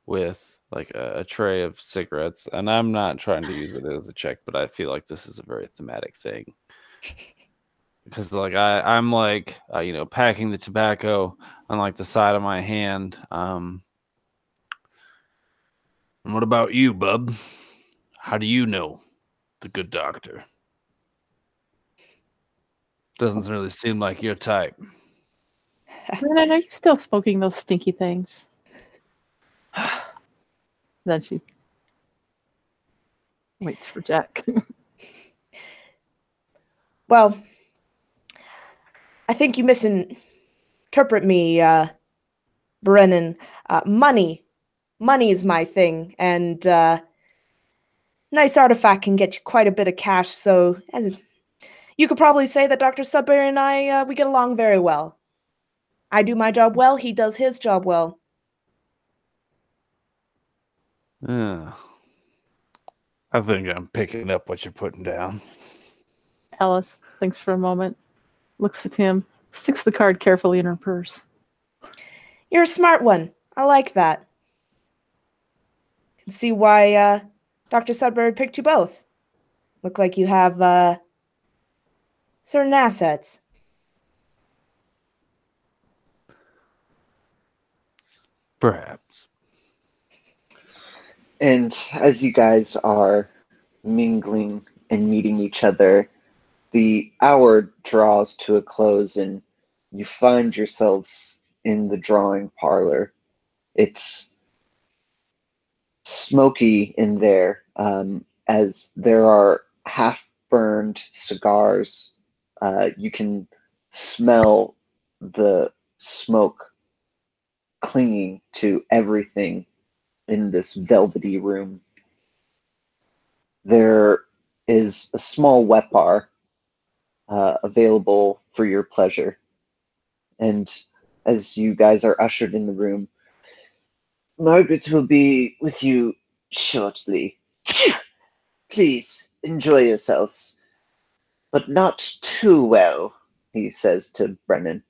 with like a tray of cigarettes, and I'm not trying to use it as a check, but I feel like this is a very thematic thing because like I'm like packing the tobacco on like the side of my hand. And what about you, bub? How do you know the good doctor? Doesn't really seem like your type. Brennan, are you still smoking those stinky things? Then she waits for Jack. Well, I think you misinterpret me, Brennan. Money is my thing, and nice artifact can get you quite a bit of cash. So, as you could probably say that Dr. Sudbury and I, we get along very well. I do my job well, he does his job well. I think I'm picking up what you're putting down. Alice thinks for a moment, looks at him, sticks the card carefully in her purse. You're a smart one. I like that. Can see why Dr. Sudbury picked you both. Look like you have certain assets. Perhaps. And as you guys are mingling and meeting each other, the hour draws to a close and you find yourselves in the drawing parlor. It's smoky in there, as there are half-burned cigars. You can smell the smoke clinging to everything in this velvety room. There is a small wet bar available for your pleasure. And as you guys are ushered in the room, Margaret will be with you shortly. Please enjoy yourselves, but not too well, he says to Brennan.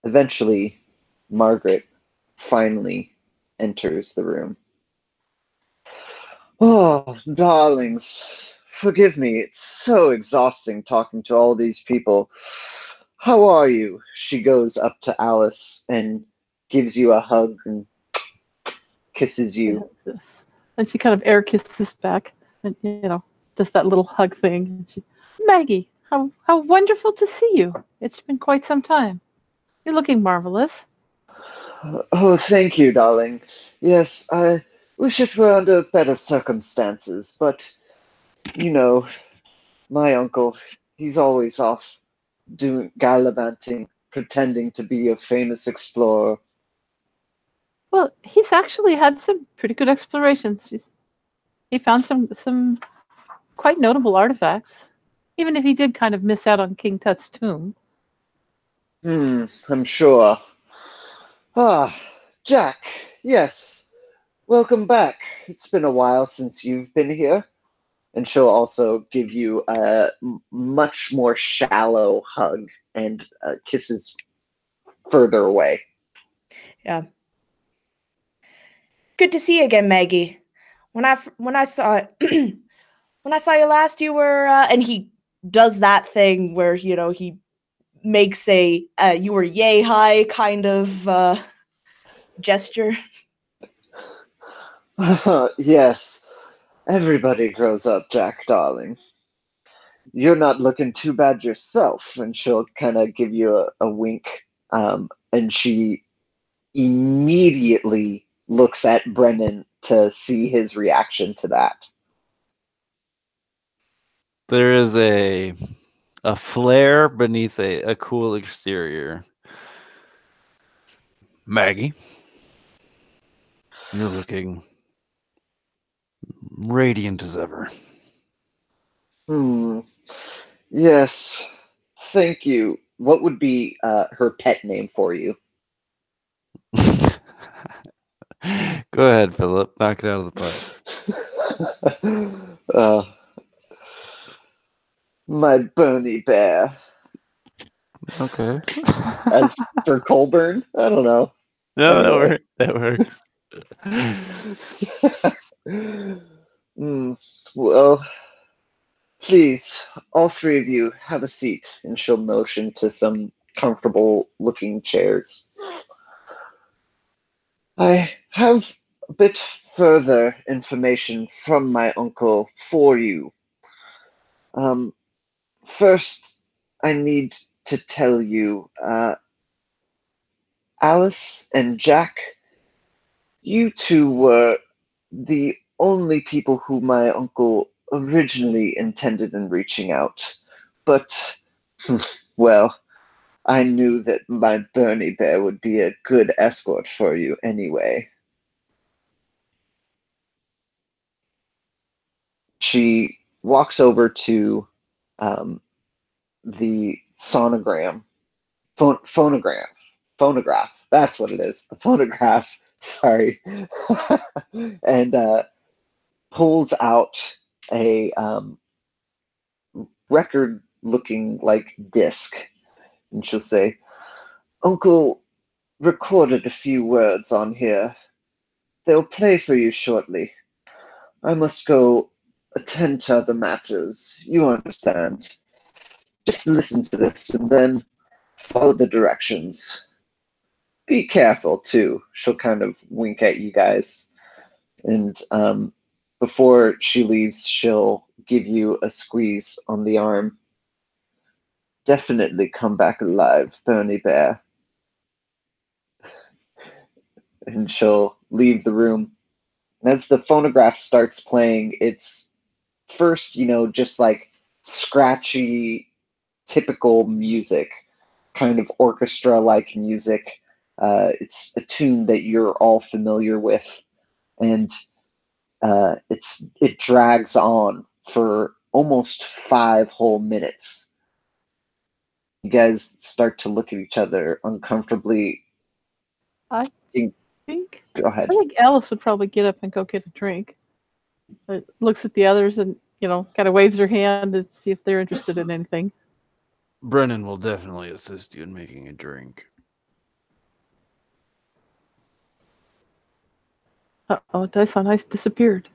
Eventually, Margaret finally enters the room. Oh, darlings, forgive me. It's so exhausting talking to all these people. How are you? She goes up to Alice and gives you a hug and kisses you. And she kind of air kisses back, and does that little hug thing. Maggie, how wonderful to see you. It's been quite some time. You're looking marvelous. Oh, thank you, darling. Yes, I wish it were under better circumstances, but, my uncle, he's always off doing gallivanting, pretending to be a famous explorer. Well, he's actually had some pretty good explorations. He found some quite notable artifacts, even if he did kind of miss out on King Tut's tomb. I'm sure. Ah, Jack, yes. Welcome back. It's been a while since you've been here. And she'll also give you a much more shallow hug and kisses further away. Yeah. Good to see you again, Maggie. When I saw when I saw you last, you were and he does that thing where he makes a you were yay high kind of gesture. Yes, everybody grows up, Jack, darling. You're not looking too bad yourself. And she'll kind of give you a wink. And she immediately looks at Brennan to see his reaction to that. There is a flare beneath a cool exterior. Maggie, you're looking radiant as ever. Yes, thank you. What would be her pet name for you? Go ahead, Philip. Knock it out of the park. My Bernie Bear. Okay. As for Colburn? I don't know. No, that works. Well, please, all three of you, have a seat. And she'll motion to some comfortable-looking chairs. I have a bit further information from my uncle for you. First, I need to tell you, Alice and Jack, you two were the only people who my uncle originally intended in reaching out. But, well, I knew that my Bernie Bear would be a good escort for you anyway. She walks over to the sonogram, phonograph. That's what it is. The phonograph. Sorry, and pulls out a record-looking like disc, and she'll say, "Uncle recorded a few words on here. They'll play for you shortly. I must go attend to other matters. You understand. Just listen to this and then follow the directions. Be careful, too." She'll kind of wink at you guys. And before she leaves, she'll give you a squeeze on the arm. Definitely come back alive, Bernie Bear. And she'll leave the room. And as the phonograph starts playing, it's first, just like scratchy, typical music, kind of orchestra-like music. It's a tune that you're all familiar with, and it drags on for almost 5 whole minutes. You guys start to look at each other uncomfortably. I think. Go ahead. I think Alice would probably get up and go get a drink. Looks at the others and kind of waves her hand to see if they're interested in anything. Brennan will definitely assist you in making a drink. Uh-oh, Dice on Ice disappeared.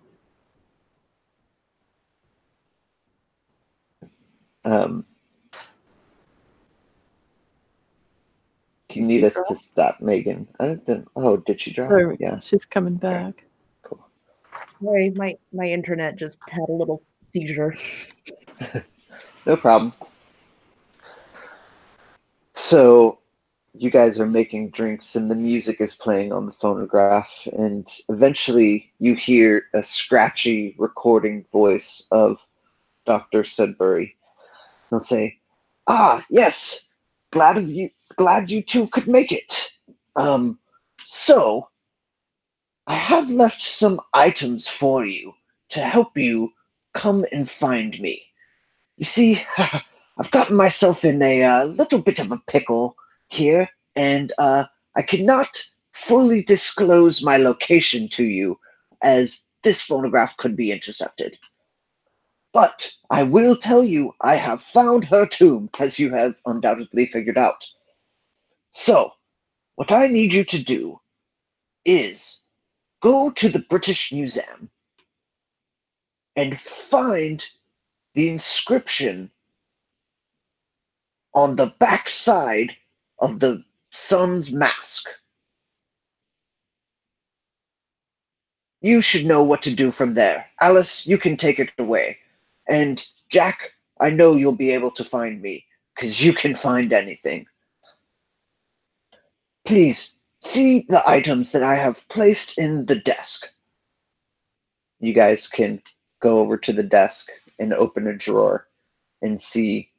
Do you need us to stop Megan? Did she drop? Yeah. She's coming back. Cool. Sorry, my internet just had a little seizure. No problem. So you guys are making drinks and the music is playing on the phonograph, and eventually you hear a scratchy recording voice of Dr. Sudbury. He'll say, "Ah, yes, glad you two could make it. So I have left some items for you to help you come and find me. You see, I've gotten myself in a little bit of a pickle here, and I cannot fully disclose my location to you, as this photograph could be intercepted. But I will tell you, I have found her tomb, as you have undoubtedly figured out. So, what I need you to do is go to the British Museum and find the inscription on the back side of the sun's mask. You should know what to do from there. Alice, you can take it away. And Jack, I know you'll be able to find me, because you can find anything. Please, see the items that I have placed in the desk. You guys can go over to the desk and open a drawer and see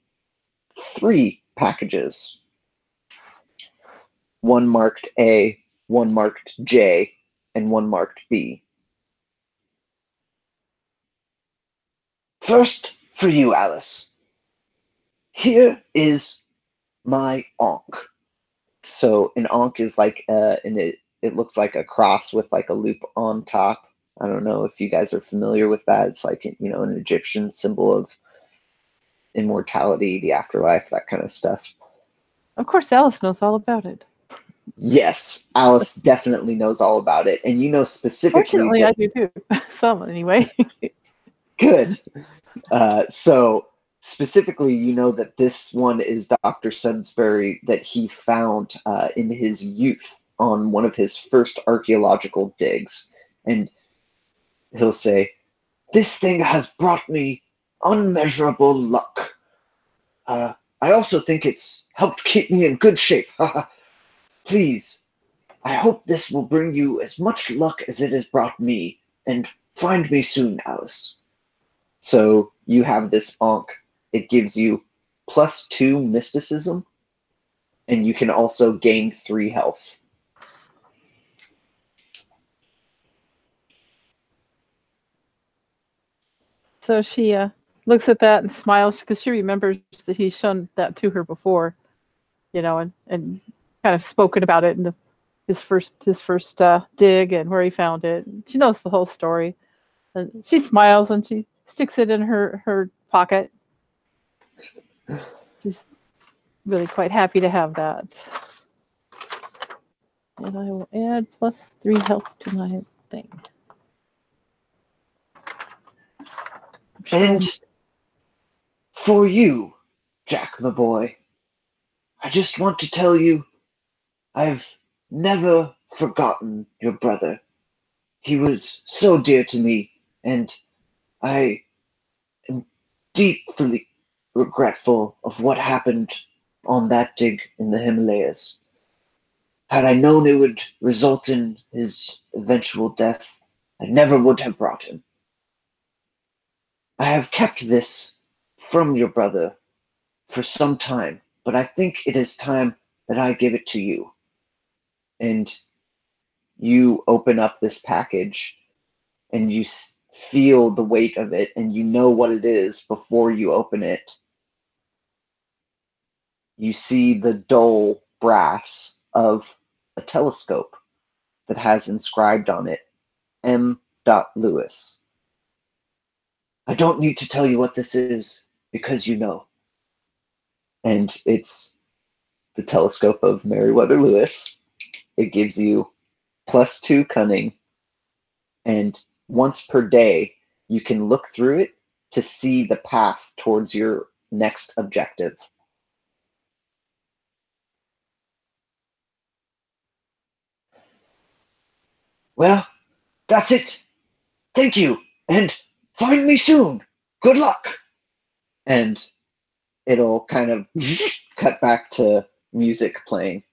3 packages. One marked A, one marked J, and one marked B. First, for you, Alice. Here is my Ankh. So an Ankh is like, and it looks like a cross with like a loop on top. I don't know if you guys are familiar with that. It's like, you know, an Egyptian symbol of immortality, the afterlife, that kind of stuff. Of course, Alice knows all about it. Yes, Alice definitely knows all about it. And you know specifically... Fortunately, I do too. Some, anyway. Good. So specifically, you know that this one is Dr. Sudbury that he found in his youth on one of his first archaeological digs. And he'll say, "This thing has brought me unmeasurable luck. I also think it's helped keep me in good shape. Please, I hope this will bring you as much luck as it has brought me, and find me soon, Alice." So you have this Ankh. It gives you +2 mysticism, and you can also gain 3 health. So she looks at that and smiles because she remembers that he's shown that to her before, you know, and kind of spoken about it in his first dig and where he found it. She knows the whole story. And she smiles and she sticks it in her pocket. She's really quite happy to have that. And I will add +3 health to my thing. And for you, Jack, my boy, I just want to tell you, I've never forgotten your brother. He was so dear to me, and I am deeply regretful of what happened on that dig in the Himalayas. Had I known it would result in his eventual death, I never would have brought him. I have kept this from your brother for some time, but I think it is time that I give it to you. And you open up this package, and you feel the weight of it, and you know what it is before you open it. You see the dull brass of a telescope that has inscribed on it, M. Lewis. I don't need to tell you what this is, because you know. And it's the telescope of Meriwether Lewis. It gives you +2 cunning, and once per day, you can look through it to see the path towards your next objective. Well, that's it. Thank you, and find me soon. Good luck. And it'll kind of cut back to music playing.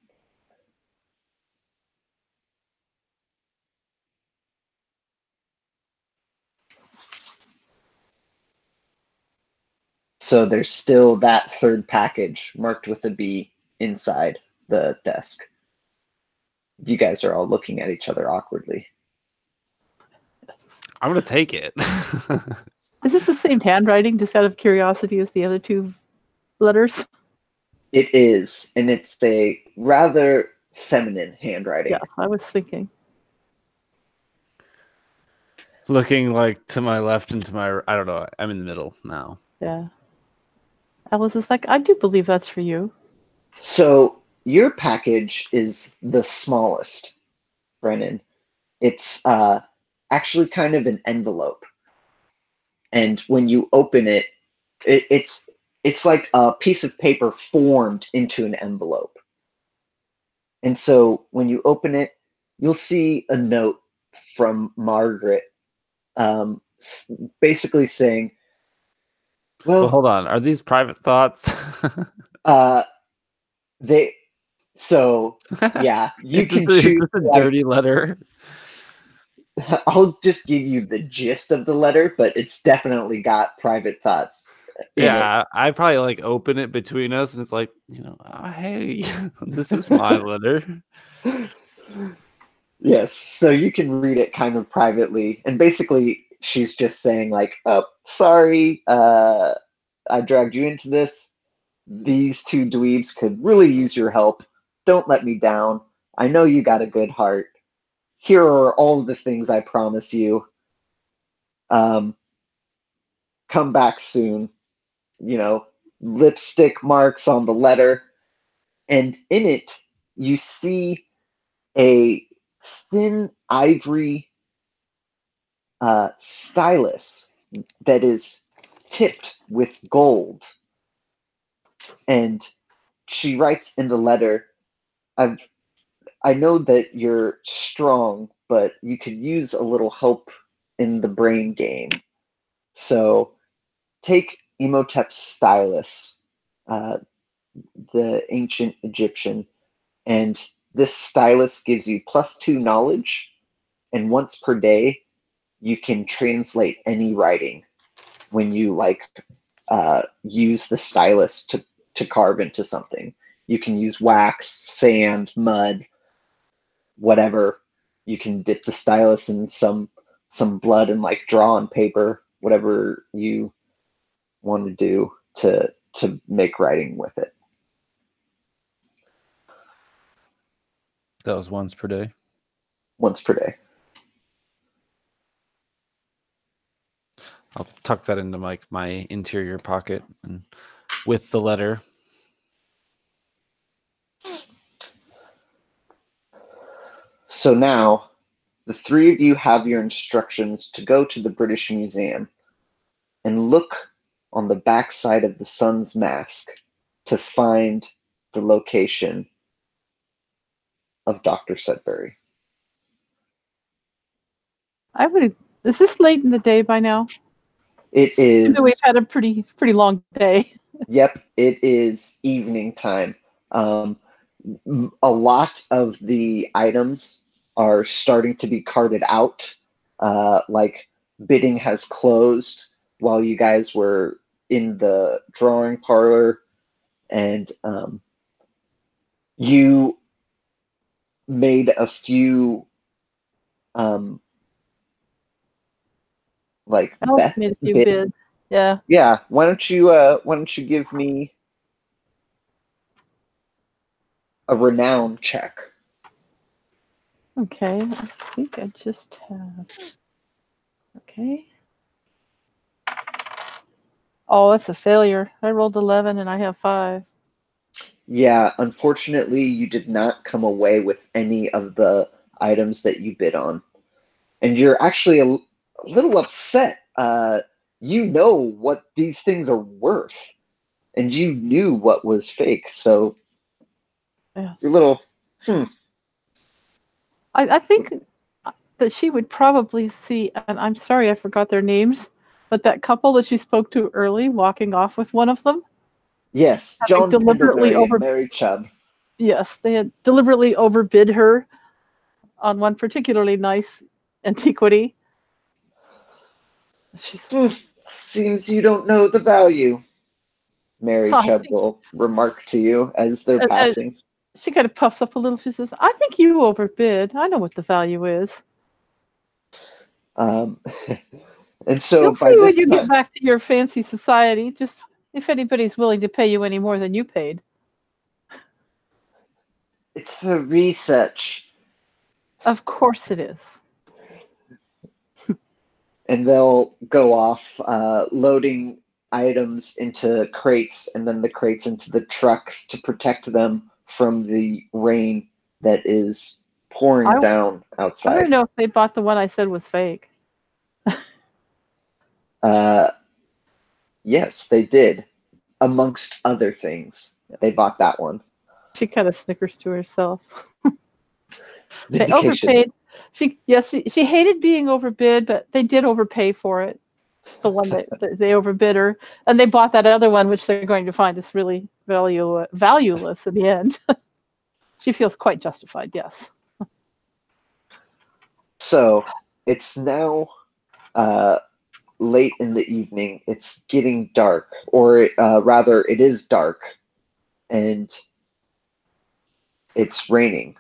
So there's still that 3rd package marked with a B inside the desk. You guys are all looking at each other awkwardly. I'm gonna take it. Is it the same handwriting, just out of curiosity, as the other two letters? It is, and it's a rather feminine handwriting. Yeah, I was thinking. Looking like to my left and to my, I don't know. I'm in the middle now. Yeah. Alice is like, I do believe that's for you. So your package is the smallest, Brennan. It's actually kind of an envelope, and when you open it, it's like a piece of paper formed into an envelope. And so when you open it, you'll see a note from Margaret, basically saying, Well, "Well, hold on. Are these private thoughts? they." So yeah, you can Is choose. this a Like, dirty letter? I'll just give you the gist of the letter, but it's definitely got private thoughts in it. Yeah, I probably like open it between us, and it's like, oh, hey, this is my letter. Yes, so you can read it kind of privately, and basically she's just saying like, "Oh, sorry, I dragged you into this. These two dweebs could really use your help. Don't let me down. I know you got a good heart. Here are all the things I promise you. Come back soon. Lipstick marks on the letter, and in it you see a thin ivory stylus that is tipped with gold. And she writes in the letter, I know that you're strong, but you could use a little help in the brain game. So take Imhotep's stylus, the ancient Egyptian, and this stylus gives you +2 knowledge, and once per day you can translate any writing when you use the stylus to carve into something. You can use wax, sand, mud, whatever. You can dip the stylus in some blood and like draw on paper, whatever you want to do to make writing with it. That was once per day. Once per day. I'll tuck that into my interior pocket and with the letter. So now, the three of you have your instructions to go to the British Museum and look on the backside of the sun's mask to find the location of Dr. Sudbury. Is this late in the day by now? It is. We've had a pretty long day. Yep, it is evening time. A lot of the items are starting to be carted out. Like bidding has closed while you guys were in the drawing parlor, and you made a few Alice made a few bids. Yeah. Yeah. Why don't you give me a renown check? Okay. I think I just have. Okay. Oh, that's a failure. I rolled 11 and I have 5. Yeah, unfortunately, you did not come away with any of the items that you bid on. And you're actually a little upset. You know what these things are worth, and you knew what was fake, so Yeah. you're a little, I think that she would probably see, and I'm sorry I forgot their names, but that couple that she spoke to early walking off with one of them. Yes, John deliberately Penderbury and Mary Chubb. Yes, they had deliberately overbid her on one particularly nice antiquity. Seems you don't know the value, Mary Chubb will remark to you as they're passing. She kind of puffs up a little. She says, I think you overbid. I know what the value is. Um, and so You'll by see this when you time, get back to your fancy society, just if anybody's willing to pay you any more than you paid. it's for research. Of course it is. And they'll go off loading items into crates and then the crates into the trucks to protect them from the rain that is pouring I, down I outside. don't know if they bought the one I said was fake. Yes, they did. Amongst other things, they bought that one. She kind of snickers to herself. They Vindication. overpaid. She hated being overbid, but they did overpay for it. The one that they overbid her, and they bought that other one, which they're going to find is really valueless in the end. She feels quite justified. Yes. So it's now late in the evening. It's getting dark, or rather, it is dark, and it's raining.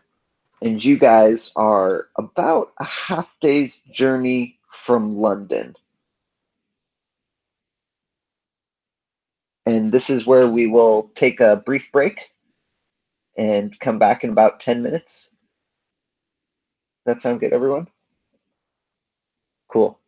And you guys are about a half day's journey from London. And this is where we will take a brief break and come back in about 10 minutes. Does that sound good, everyone? Cool.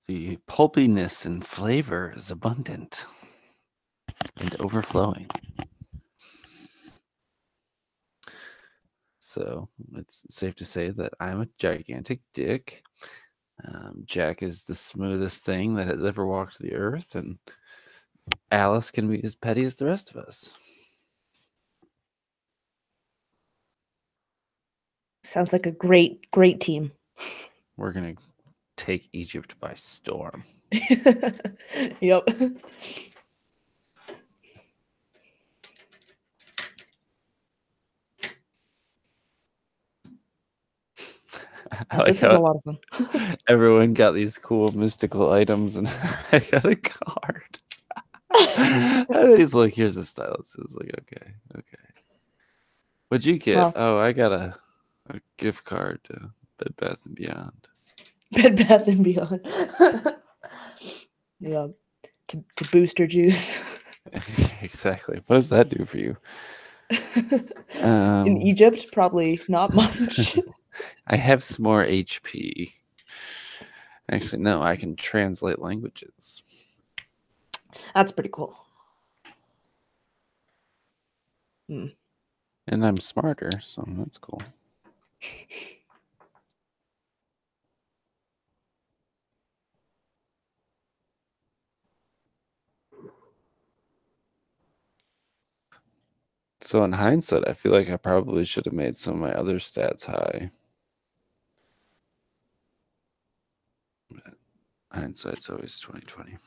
The pulpiness and flavor is abundant and overflowing. So it's safe to say that I'm a gigantic dick. Jack is the smoothest thing that has ever walked the earth, and Alice can be as petty as the rest of us. Sounds like a great, great team. We're going to take Egypt by storm. Yep. This is a lot of fun. Everyone got these cool mystical items, and I got a card. And he's like, here's a stylus. It's like, okay. What'd you get? Well, oh, I got a gift card to Bed Bath & Beyond. Bed Bath & Beyond. Yeah. To booster juice. Exactly. What does that do for you? In Egypt, probably not much. I have some more HP. Actually, no, I can translate languages. That's pretty cool. And I'm smarter, so that's cool. So in hindsight, I feel like I probably should have made some of my other stats high. But hindsight's always 20/20.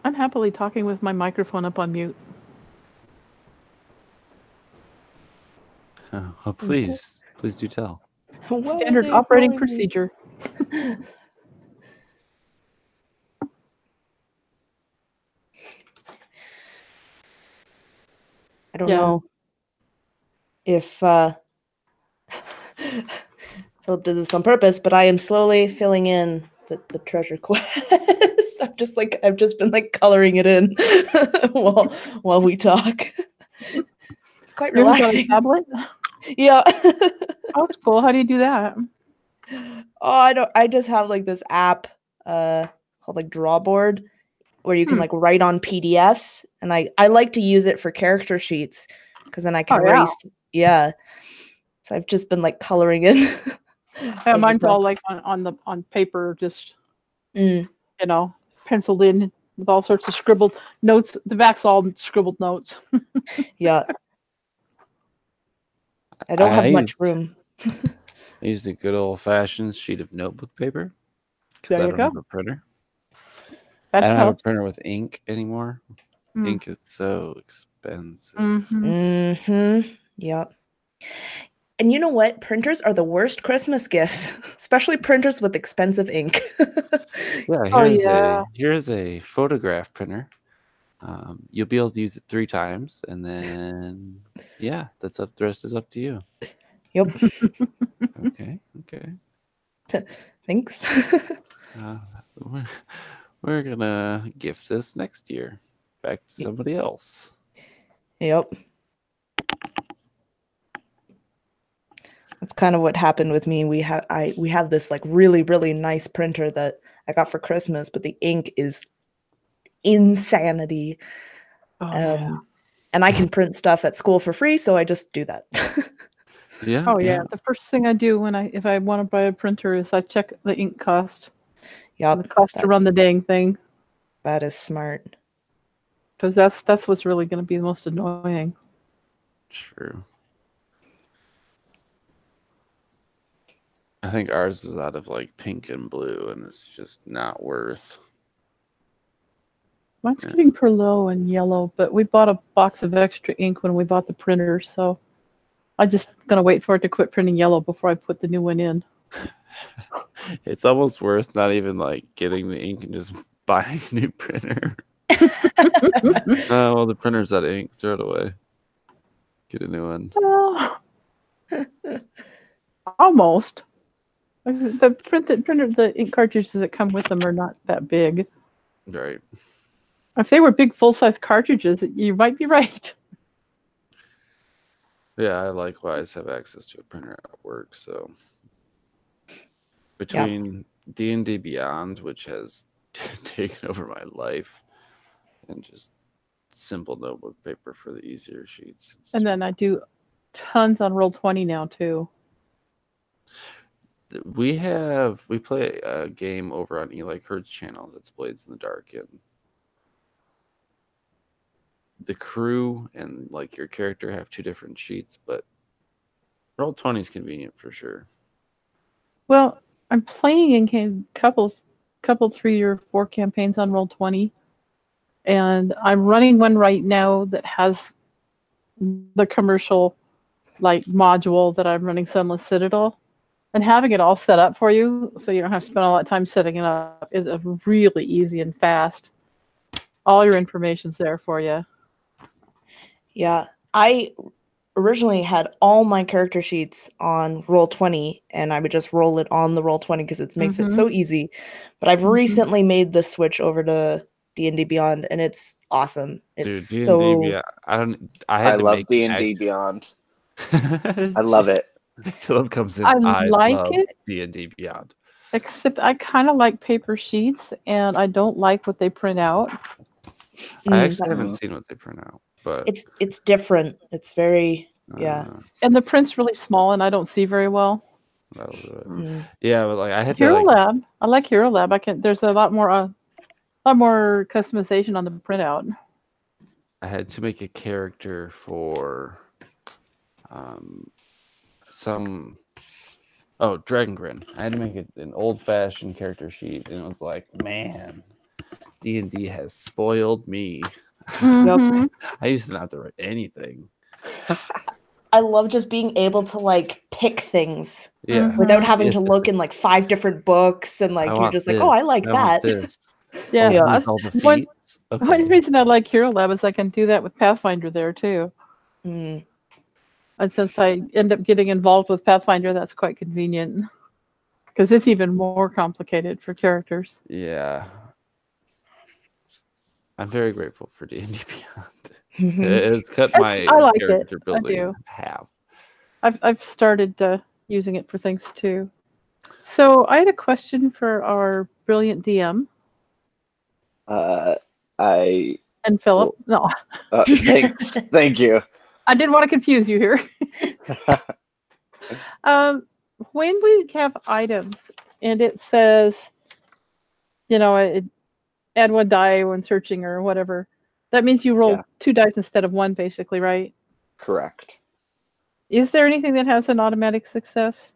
I'm happily talking with my microphone up on mute. Oh, please do tell. Standard operating procedure. I don't know if Philip did this on purpose, but I am slowly filling in the treasure quest. I've just been like coloring it in while we talk. It's quite relaxing. You're on a tablet? Yeah. Oh, that's cool. How do you do that? Oh, I just have like this app called like Drawboard where you can like write on PDFs, and I like to use it for character sheets because then I can erase. Yeah. So I've just been like coloring in. Yeah, mine's all like on paper, just you know, penciled in with all sorts of scribbled notes. The back's all scribbled notes. Yeah. I don't have much room. I used a good old-fashioned sheet of notebook paper because I don't have a printer. I don't have a printer with ink anymore. Ink is so expensive. Yep. And you know what? Printers are the worst Christmas gifts, especially printers with expensive ink. Yeah, here's a photograph printer. You'll be able to use it 3 times, and then that's up. The rest is up to you. Yep. Okay. Thanks. We're gonna gift this next year back to somebody else. Yep. That's kind of what happened with me. We have this like really, really nice printer that I got for Christmas, but the ink is insanity. And I can print stuff at school for free, so I just do that. The first thing I do if I want to buy a printer is I check the ink cost. Yeah, the cost to run the dang thing. That is smart. Because that's what's really going to be the most annoying. True. I think ours is out of like pink and blue, and it's just not worth. Mine's getting per low and yellow, but we bought a box of extra ink when we bought the printer, so I'm just gonna wait for it to quit printing yellow before I put the new one in. It's almost worth not even like getting the ink and just buying a new printer. Oh, well, the printer's out of ink. Throw it away. Get a new one. Almost. The printer, the ink cartridges that come with them are not that big. Right. If they were big full-size cartridges, you might be right. Yeah, I likewise have access to a printer at work, so between D&D Beyond, which has taken over my life, and just simple notebook paper for the easier sheets. And then I do tons on Roll20 now too. We play a game over on Eli Kurt's channel that's Blades in the Dark, and the crew and like your character have two different sheets, but Roll20 is convenient for sure. Well, I'm playing in couple 3 or 4 campaigns on Roll20, and I'm running one right now that has the commercial like module that I'm running, Sunless Citadel, and having it all set up for you so you don't have to spend all that time setting it up is really easy and fast. All your information's there for you. Yeah, I originally had all my character sheets on Roll20, and I would just roll it on the Roll20 because it makes it so easy. But I've recently made the switch over to D&D Beyond, and it's awesome. It's Dude, so... D&D Beyond, I love D&D Beyond. I love it. Philip comes in. I like love it. D&D Beyond. Except I kind of like paper sheets, and I don't like what they print out. I actually haven't seen what they print out, but it's different. It's very And the print's really small, and I don't see very well. That'll do it. Yeah, but like I had Hero to like, Lab. I like Hero Lab. There's a lot more customization on the printout. I had to make a character for Dragon Grin. I had to make an old-fashioned character sheet, and it was like, man, D&D has spoiled me. I used to not have to write anything. I love just being able to like pick things without having to look in like 5 different books, and like you're just like, oh, I like that. Yeah, all the feats. One reason I like Hero Lab is I can do that with Pathfinder there too. And since I end up getting involved with Pathfinder, that's quite convenient because it's even more complicated for characters. Yeah, I'm very grateful for D&D Beyond. It's cut my character building in half. I've started using it for things too. So I had a question for our brilliant DM. And Philip. No. Thanks. Thank you. I didn't want to confuse you here. When we have items and it says, add 1 die when searching or whatever, that means you roll 2 dice instead of 1, basically, right? Correct. Is there anything that has an automatic success?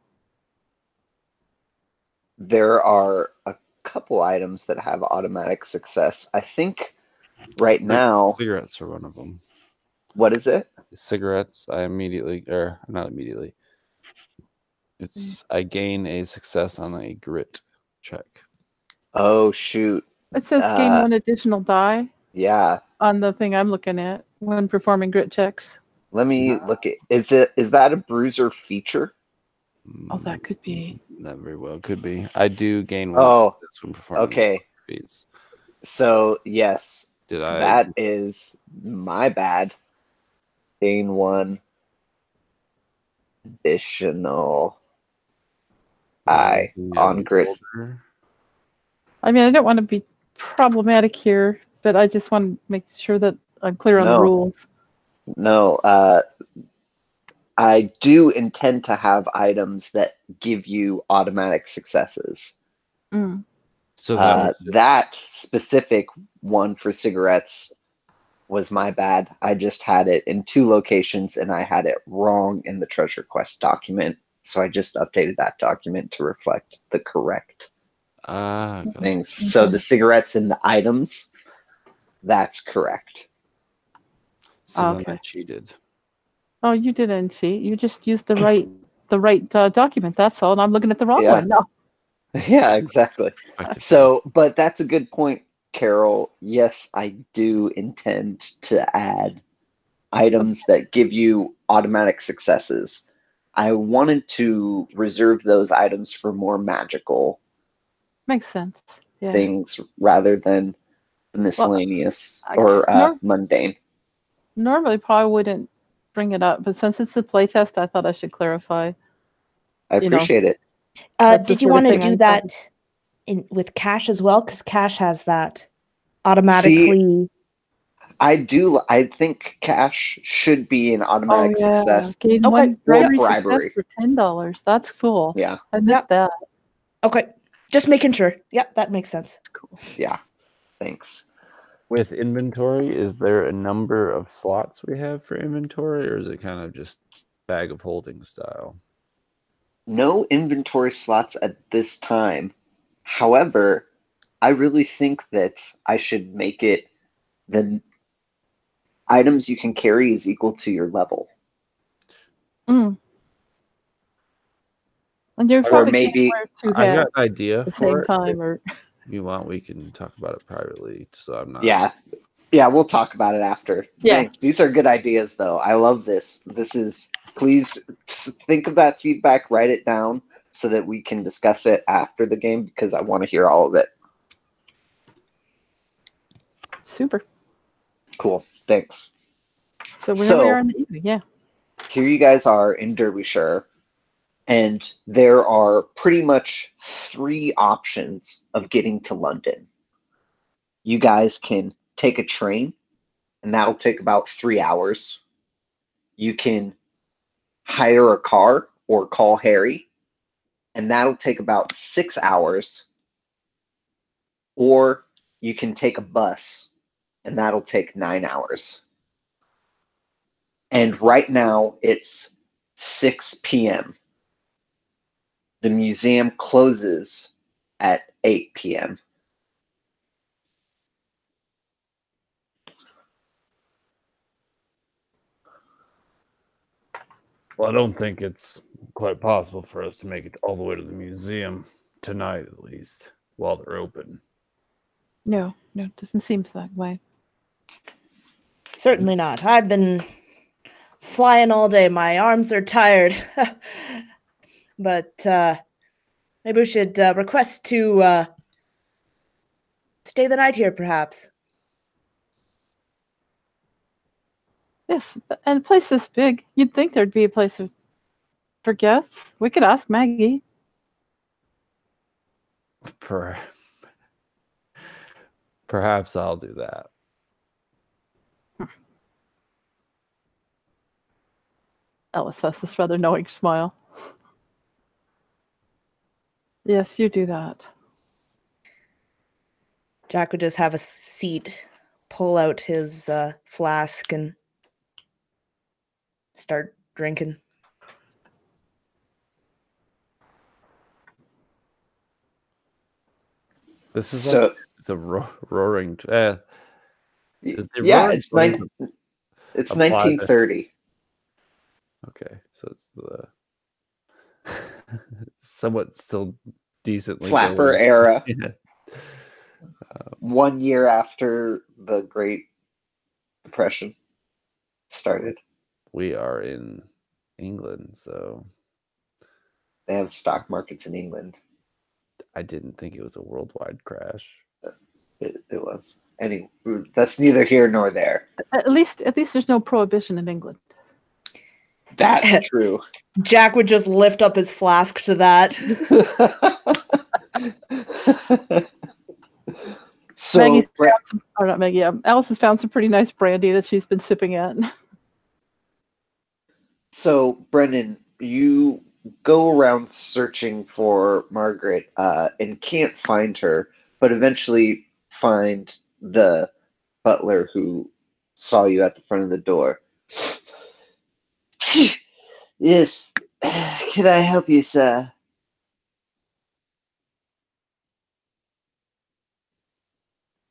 There are a couple items that have automatic success. I think right now... Cigarettes are one of them. What is it? Cigarettes. Not immediately. I gain a success on a grit check. Oh, shoot. It says gain 1 additional die. Yeah. On the thing I'm looking at when performing grit checks. Let me look at. Is that a bruiser feature? Oh, that could be. That very well could be. I do gain 1 success when performing feats. So yes. That is my bad. Gain 1 additional on grit. I mean, I don't want to be problematic here, but I just want to make sure that I'm clear on the rules. No, I do intend to have items that give you automatic successes. So that specific one for cigarettes was my bad. I just had it in 2 locations, and I had it wrong in the TreasureQuest document. So I just updated that document to reflect the correct Gotcha. things. So the cigarettes and the items, that's correct. So then Okay. I cheated. Oh, you didn't cheat. You just used the right document. That's all. And I'm looking at the wrong Yeah. one. No. Yeah, exactly. Effectively. So, but that's a good point, Carol. Yes, I do intend to add items that give you automatic successes. I wanted to reserve those items for more magical Makes sense. Yeah. things rather than the miscellaneous I- or nor- mundane. Normally, probably wouldn't bring it up, but since it's the playtest, I thought I should clarify. I You know, appreciate it. That's the Did you sort of want to thing I do thought. that with Cash as well? Because Cash has that automatically. I do. I think cash should be an Oh automatic yeah, success. gain Okay. one bribery bribery. success for $10. That's cool. Yeah, I missed that. Okay, just making sure. Yep, that makes sense. Cool. yeah. Thanks. With inventory, is there a number of slots we have for inventory, or is it kind of just bag of holding style? No inventory slots at this time. However, I really think that I should make it the items you can carry is equal to your level. Mm. And you Or probably maybe can't wear two I hats got an idea at the for same it. time, or If you want, we can talk about it privately, so I'm not. Yeah, we'll talk about it after. Yeah. Thanks. These are good ideas, though. I love this. Please think of that feedback, write it down so that we can discuss it after the game because I want to hear all of it. super. Cool. Thanks. So whenever you're in the evening, yeah. Here you guys are in Derbyshire, and there are pretty much 3 options of getting to London. You guys can take a train, and that'll take about 3 hours. You can hire a car or call Harry, and that'll take about 6 hours. Or you can take a bus, and that'll take 9 hours. And right now it's 6 p.m. The museum closes at 8 p.m. Well, I don't think it's quite possible for us to make it all the way to the museum tonight, at least, while they're open. No, it doesn't seem that way. Certainly not. I've been flying all day. My arms are tired. But maybe we should request to stay the night here, perhaps. Yes, and a place this big, you'd think there'd be a place for guests. We could ask Maggie. Perhaps I'll do that. Ellis has this rather knowing smile. Yes, you do that. Jack would just have a seat, pull out his flask, and start drinking. This is So like the roaring. Is the yeah, roaring it's 20s it's apply to- 1930. Okay, so it's the somewhat still decently Flapper going. era. Yeah. 1 year after the Great Depression started. We are in England, so They have stock markets in England. I didn't think it was a worldwide crash. It was. Anyway, that's neither here nor there. At least there's no prohibition in England. That's true. Jack would just lift up his flask to that. So, Not Maggie. Alice has found some pretty nice brandy that she's been sipping at. so Brendan, you go around searching for Margaret and can't find her, but eventually find the butler who saw you at the front of the door. Yes, Can I help you, sir?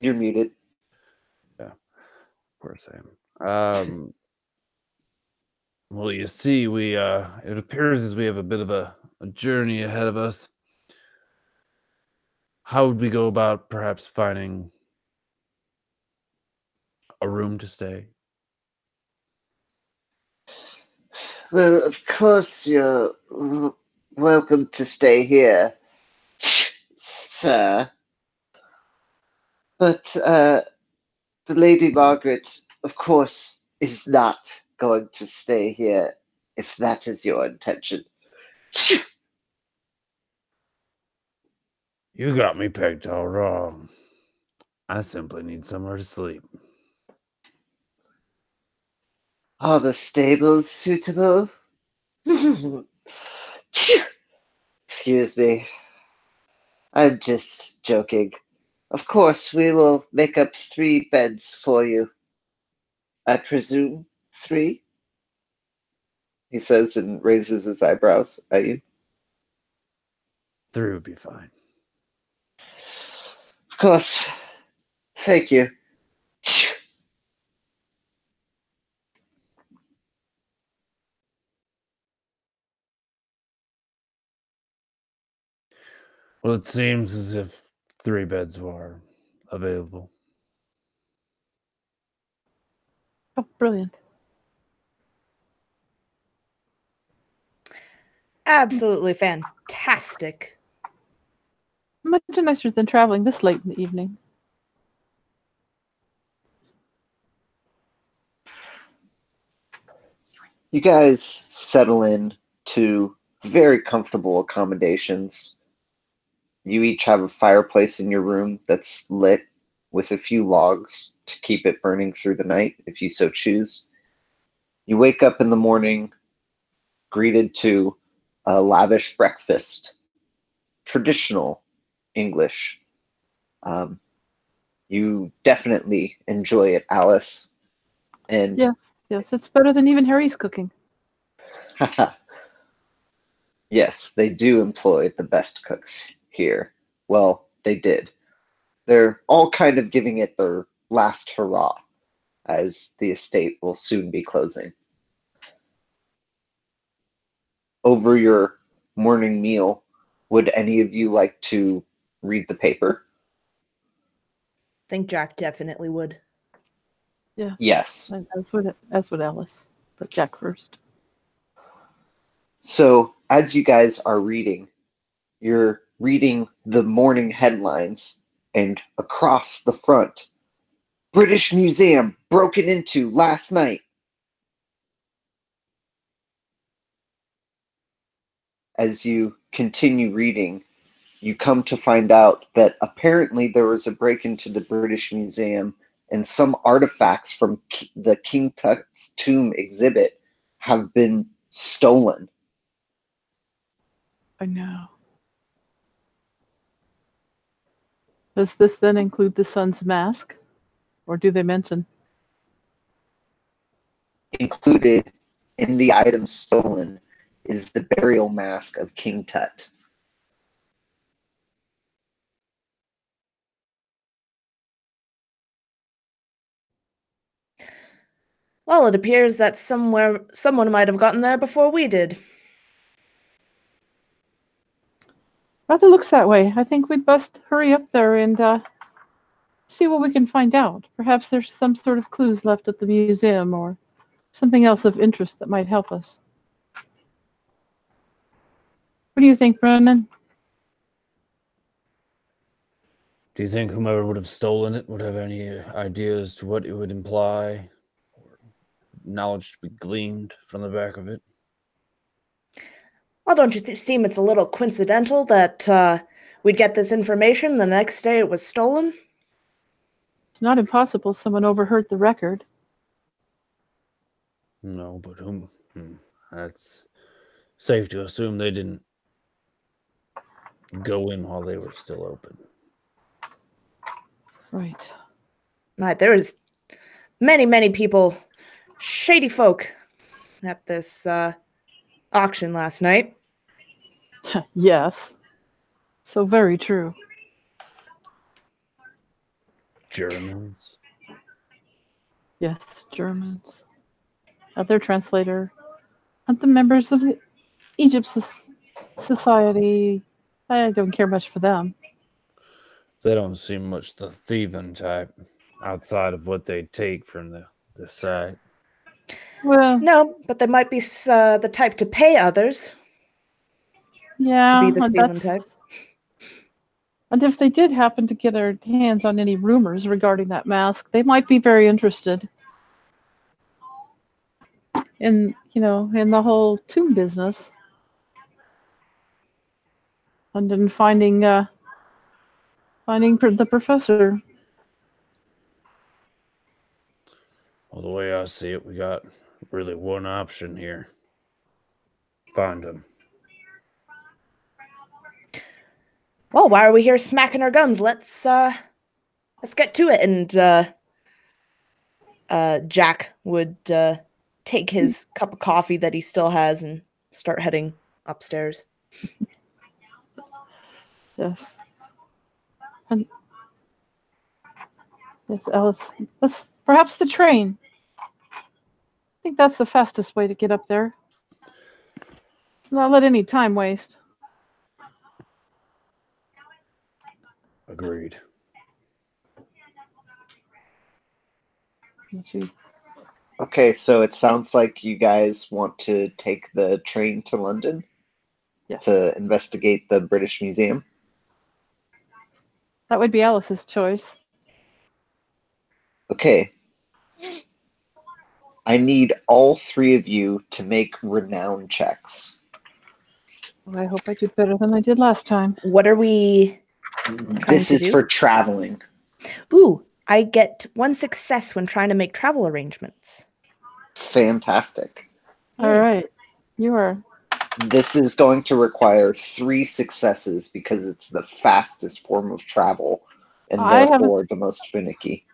You're muted. Yeah, of course I am. Well, you see, it appears as we have a bit of a journey ahead of us. How would we go about perhaps finding a room to stay? Well, of course you're welcome to stay here, sir. But the Lady Margaret, of course, is not going to stay here if that is your intention. You got me pegged all wrong. I simply need somewhere to sleep. Are the stables suitable? Excuse me. I'm just joking. Of course, we will make up 3 beds for you. I presume 3? He says and raises his eyebrows at you. 3 would be fine. Of course. Thank you. Well, it seems as if 3 beds were available. Oh, brilliant. Absolutely fantastic. Much nicer than traveling this late in the evening. You guys settle in to very comfortable accommodations. You each have a fireplace in your room that's lit with a few logs to keep it burning through the night if you so choose. You wake up in the morning greeted to a lavish breakfast, traditional English. You definitely enjoy it, Alice. And Yes, it's better than even Harry's cooking. yes, they do employ the best cooks here. Well, they did. They're all kind of giving it their last hurrah, as the estate will soon be closing. Over your morning meal, would any of you like to read the paper? I think Jack definitely would. Yeah, Yes. that's what Alice. But Jack first. So, as you guys are reading, you're reading the morning headlines, and across the front, British Museum broken into last night. As you continue reading, you come to find out that apparently there was a break into the British Museum and some artifacts from the King Tut's tomb exhibit have been stolen. I know. Does this then include the sun's mask? Or do they mention? Included in the items stolen is the burial mask of King Tut. Well, it appears that someone might have gotten there before we did. Rather looks that way. I think we'd best hurry up there and see what we can find out. Perhaps there's some sort of clues left at the museum or something else of interest that might help us. What do you think, Brennan? Do you think whomever would have stolen it would have any idea as to what it would imply? Or knowledge to be gleaned from the back of it? Well, don't you seem it's a little coincidental that we'd get this information the next day it was stolen? It's not impossible someone overheard the record. No, but whom? That's safe to assume they didn't go in while they were still open. Right. Right, there was many people, shady folk at this auction last night. Yes. So very true. Germans. Yes, Germans. Other translator. And the members of the Egypt Society. I don't care much for them. They don't seem much the thieving type, outside of what they take from the site. Well, No, but they might be the type to pay others yeah, to be the and stealing type. And if they did happen to get their hands on any rumors regarding that mask, they might be very interested in, in the whole tomb business. And in finding the professor. Well, the way I see it, we got really one option here. Find him. Well, why are we here smacking our guns? Let's get to it. And Jack would take his cup of coffee that he still has and start heading upstairs. Yes. And yes, Alice. Perhaps the train. I think that's the fastest way to get up there. Let's not let any time waste. Agreed. Let's see. Okay, so it sounds like you guys want to take the train to London Yes. to investigate the British Museum. That would be Alice's choice. Okay. I need all three of you to make renown checks. Oh, I hope I do better than I did last time. What are we This to is do? for traveling. Ooh, I get 1 success when trying to make travel arrangements. Fantastic. All right. You are. This is going to require 3 successes because it's the fastest form of travel and therefore the most finicky.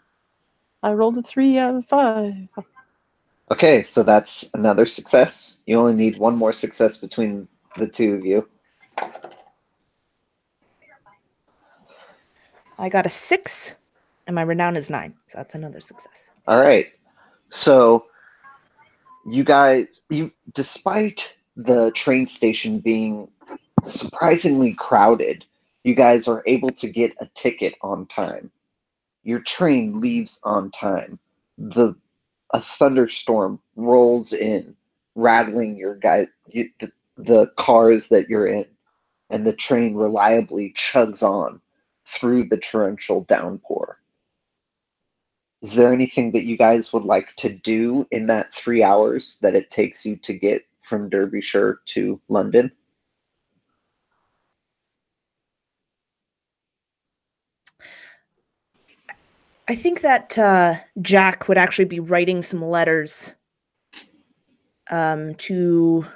I rolled a 3 out of 5. Okay, so that's another success. You only need 1 more success between the two of you. I got a 6, and my renown is 9, so that's another success. All right. So you guys, despite the train station being surprisingly crowded, you guys are able to get a ticket on time. Your train leaves on time. A thunderstorm rolls in, rattling the cars that you're in, and the train reliably chugs on through the torrential downpour. Is there anything that you guys would like to do in that 3 hours that it takes you to get from Derbyshire to London? I think that Jack would actually be writing some letters to...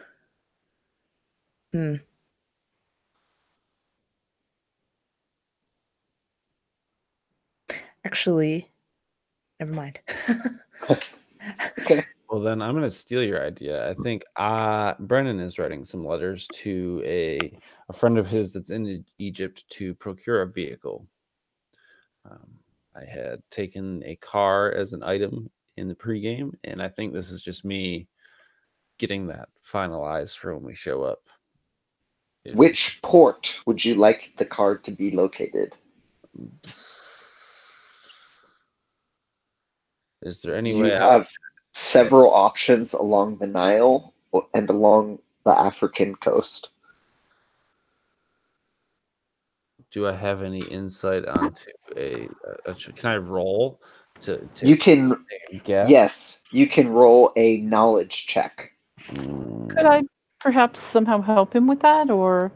Actually, never mind. Okay. Well, then I'm going to steal your idea. I think Brennan is writing some letters to a friend of his that's in Egypt to procure a vehicle. I had taken a car as an item in the pregame, and I think this is just me getting that finalized for when we show up. Which port would you like the car to be located? Is there any You way have several options along the Nile and along the African coast. Do I have any insight onto can I roll to You can guess? Yes, you can roll a knowledge check. Could I perhaps somehow help him with that, or?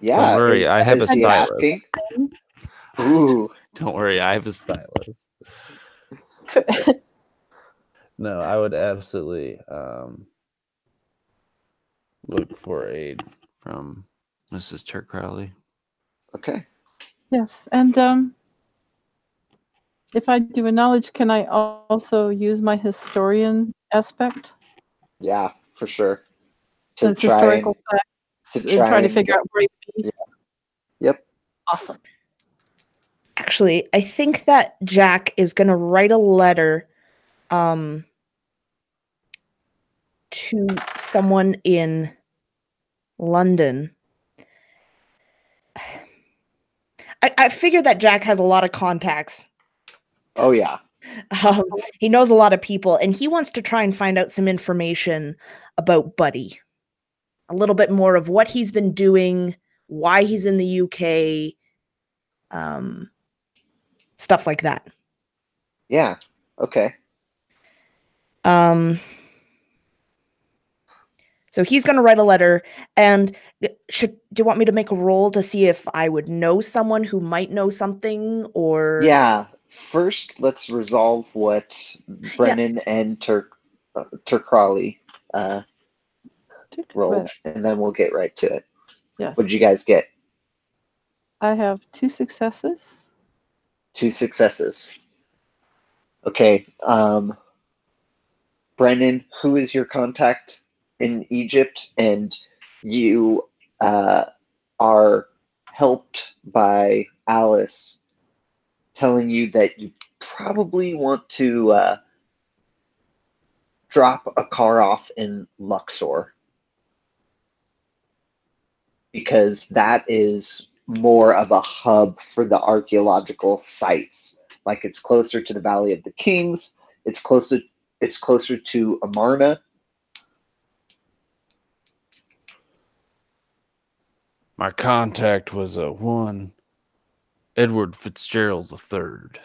Yeah. Don't worry, I have a stylus. Ooh. Don't worry, I have a stylus. No, I would absolutely look for aid from Mrs. Turk Crowley. Okay. Yes, and if I do a knowledge, can I also use my historian aspect? Yeah, for sure. Since try historical facts to and trying to and figure get- out where he'd be. Yep. Awesome. Actually, I think that Jack is going to write a letter to someone in London. I figured that Jack has a lot of contacts. Oh yeah. He knows a lot of people, and he wants to try and find out some information about Buddy. A little bit more of what he's been doing, why he's in the UK, stuff like that. Yeah. Okay. So he's going to write a letter, and do you want me to make a roll to see if I would know someone who might know something, or Yeah. First, let's resolve what Brennan and Turcrawley rolled, and then we'll get right to it. Yes. What did you guys get? I have 2 successes. 2 successes. Okay. Brennan, who is your contact in Egypt? And you are helped by Alice telling you that you probably want to drop a car off in Luxor, because that is more of a hub for the archaeological sites. Like, it's closer to the Valley of the Kings. It's closer to Amarna. My contact was one Edward Fitzgerald III.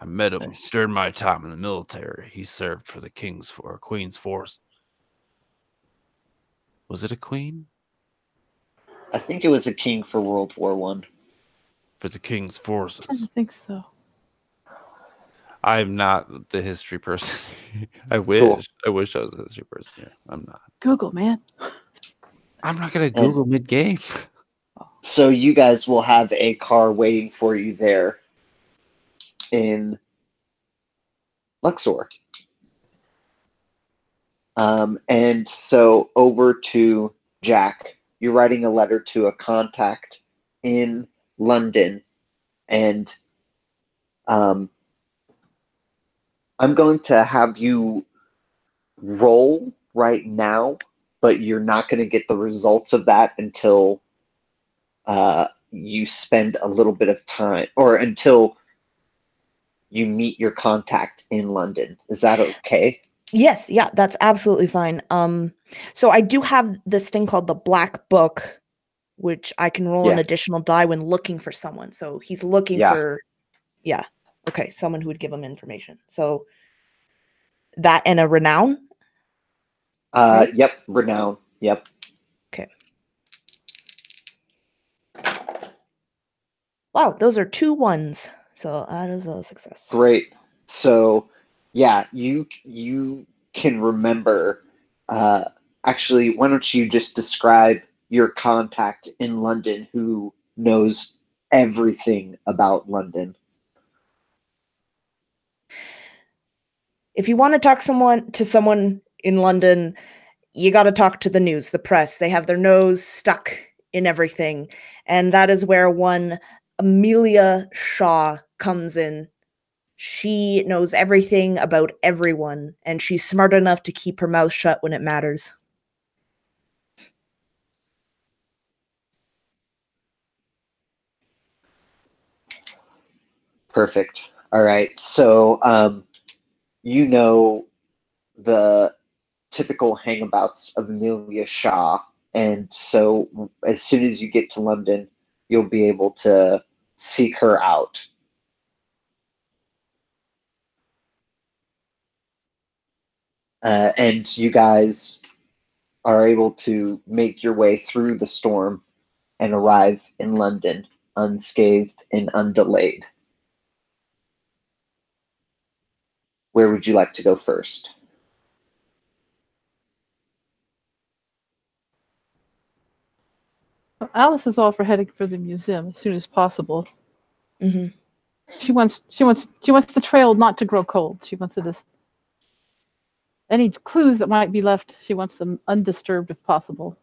I met him Nice. during my time in the military. He served for the Queen's force. Was it a queen? I think it was a king for World War One. For the King's I forces. don't think so. I'm not the history person. I wish. Cool. I wish I was a history person. Yeah, I'm not. Google, man. I'm not gonna Google mid-game. So you guys will have a car waiting for you there in Luxor. And so over to Jack. You're writing a letter to a contact in London, and I'm going to have you roll right now, but you're not going to get the results of that until you spend a little bit of time, or until you meet your contact in London. Is that okay? Yes, yeah, that's absolutely fine. So I do have this thing called the Black Book, which I can roll an additional die when looking for someone. So he's looking for, someone who would give him information. So that and a renown. Right? Yep, renown. Yep. Okay. Wow, those are 2 1s. So that is a success. Great. So, yeah, you can remember. Actually, why don't you just describe your contact in London who knows everything about London? If you want to talk to someone in London, you got to talk to the news, the press. They have their nose stuck in everything. And that is where one Amelia Shaw comes in. She knows everything about everyone, and she's smart enough to keep her mouth shut when it matters. Perfect. All right. So, you know the typical hangabouts of Amelia Shaw, and so as soon as you get to London, you'll be able to seek her out. And you guys are able to make your way through the storm and arrive in London unscathed and undelayed. Where would you like to go first? Alice is all for heading for the museum as soon as possible. Mm-hmm. She wants the trail not to grow cold. She wants it to Any clues that might be left, she wants them undisturbed if possible.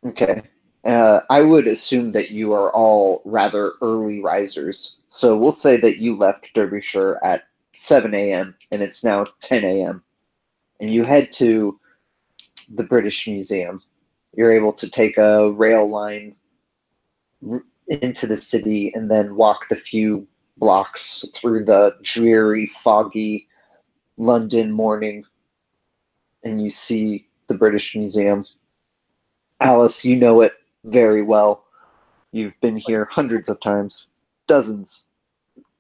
Okay. I would assume that you are all rather early risers. So we'll say that you left Derbyshire at 7 a.m. and it's now 10 a.m. And you head to the British Museum. You're able to take a rail line into the city and then walk the few blocks through the dreary, foggy London morning, and you see the British Museum. Alice, you know it very well. You've been here hundreds of times, dozens,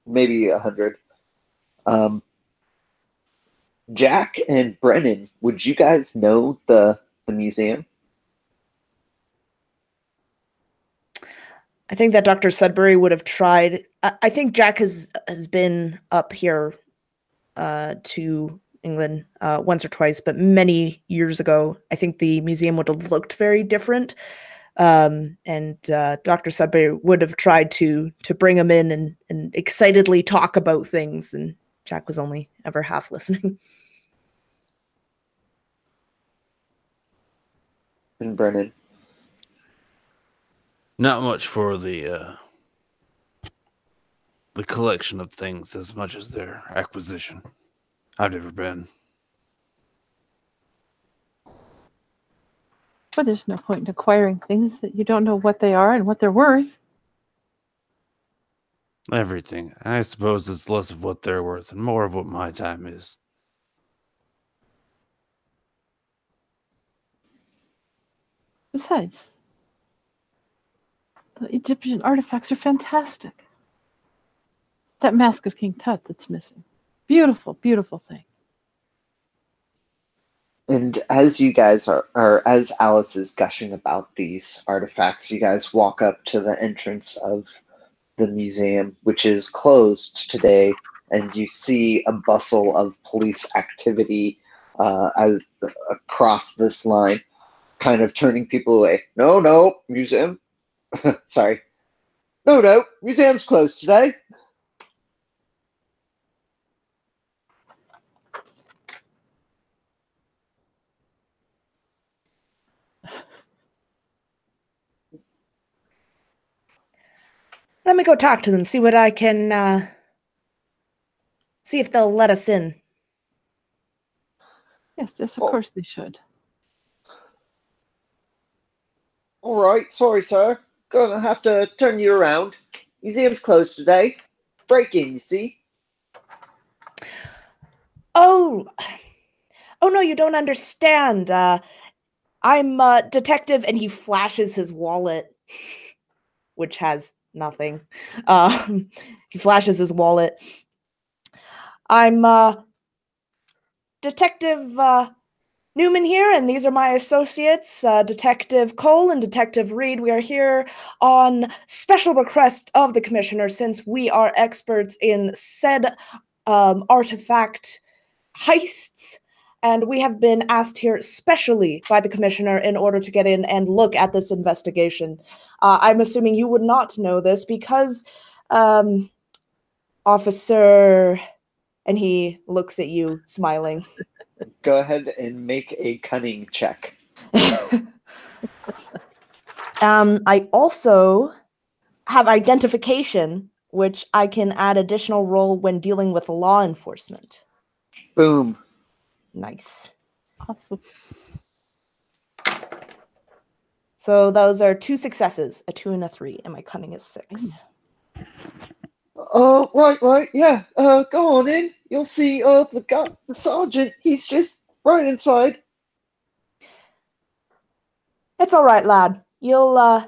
maybe 100. Jack and Brennan, would you guys know the museum? I think that Dr. Sudbury would have tried. I think Jack has been up here to England once or twice, but many years ago. I think the museum would have looked very different. And Dr. Sudbury would have tried to bring him in and excitedly talk about things, and Jack was only ever half listening. And Brennan? Not much for the collection of things as much as their acquisition. I've never been. But there's no point in acquiring things that you don't know what they are and what they're worth. Everything. I suppose it's less of what they're worth and more of what my time is. Besides, the Egyptian artifacts are fantastic. That mask of King Tut that's missing. Beautiful, beautiful thing. And as you guys as Alice is gushing about these artifacts, you guys walk up to the entrance of the museum, which is closed today, and you see a bustle of police activity as across this line, kind of turning people away. No, museum. Sorry. No, museum's closed today. Let me go talk to them, see what I can, see if they'll let us in. Yes, of course they should. All right, sorry, sir. Gonna have to turn you around. Museum's closed today. Break in, you see. Oh no, you don't understand. I'm a detective, and he flashes his wallet, which has nothing. He flashes his wallet. I'm Detective Newman here, and these are my associates, Detective Cole and Detective Reed. We are here on special request of the Commissioner, since we are experts in said artifact heists, and we have been asked here specially by the Commissioner in order to get in and look at this investigation. I'm assuming you would not know this because, Officer, and he looks at you smiling. Go ahead and make a cunning check. I also have identification, which I can add additional roll when dealing with law enforcement. Boom. Nice. Awesome. So those are 2 successes, a 2 and a 3, and my cunning is 6. Oh, right, yeah. Go on in. You'll see the sergeant. He's just right inside. It's all right, lad. You'll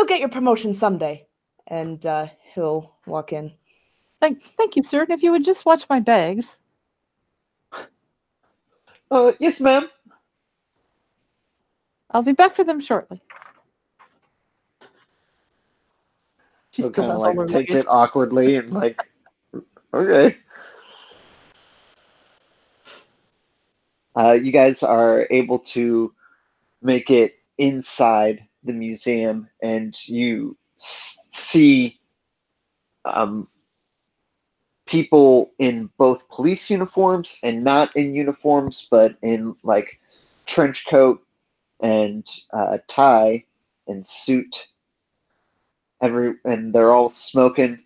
get your promotion someday. And he'll walk in. Thank you, sir. And if you would just watch my bags. Yes, ma'am. I'll be back for them shortly. She He'll still kind of has all her like take luggage. it awkwardly and like, okay. You guys are able to make it inside the museum, and you see people in both police uniforms and not in uniforms, but in like trench coat and tie and suit. And they're all smoking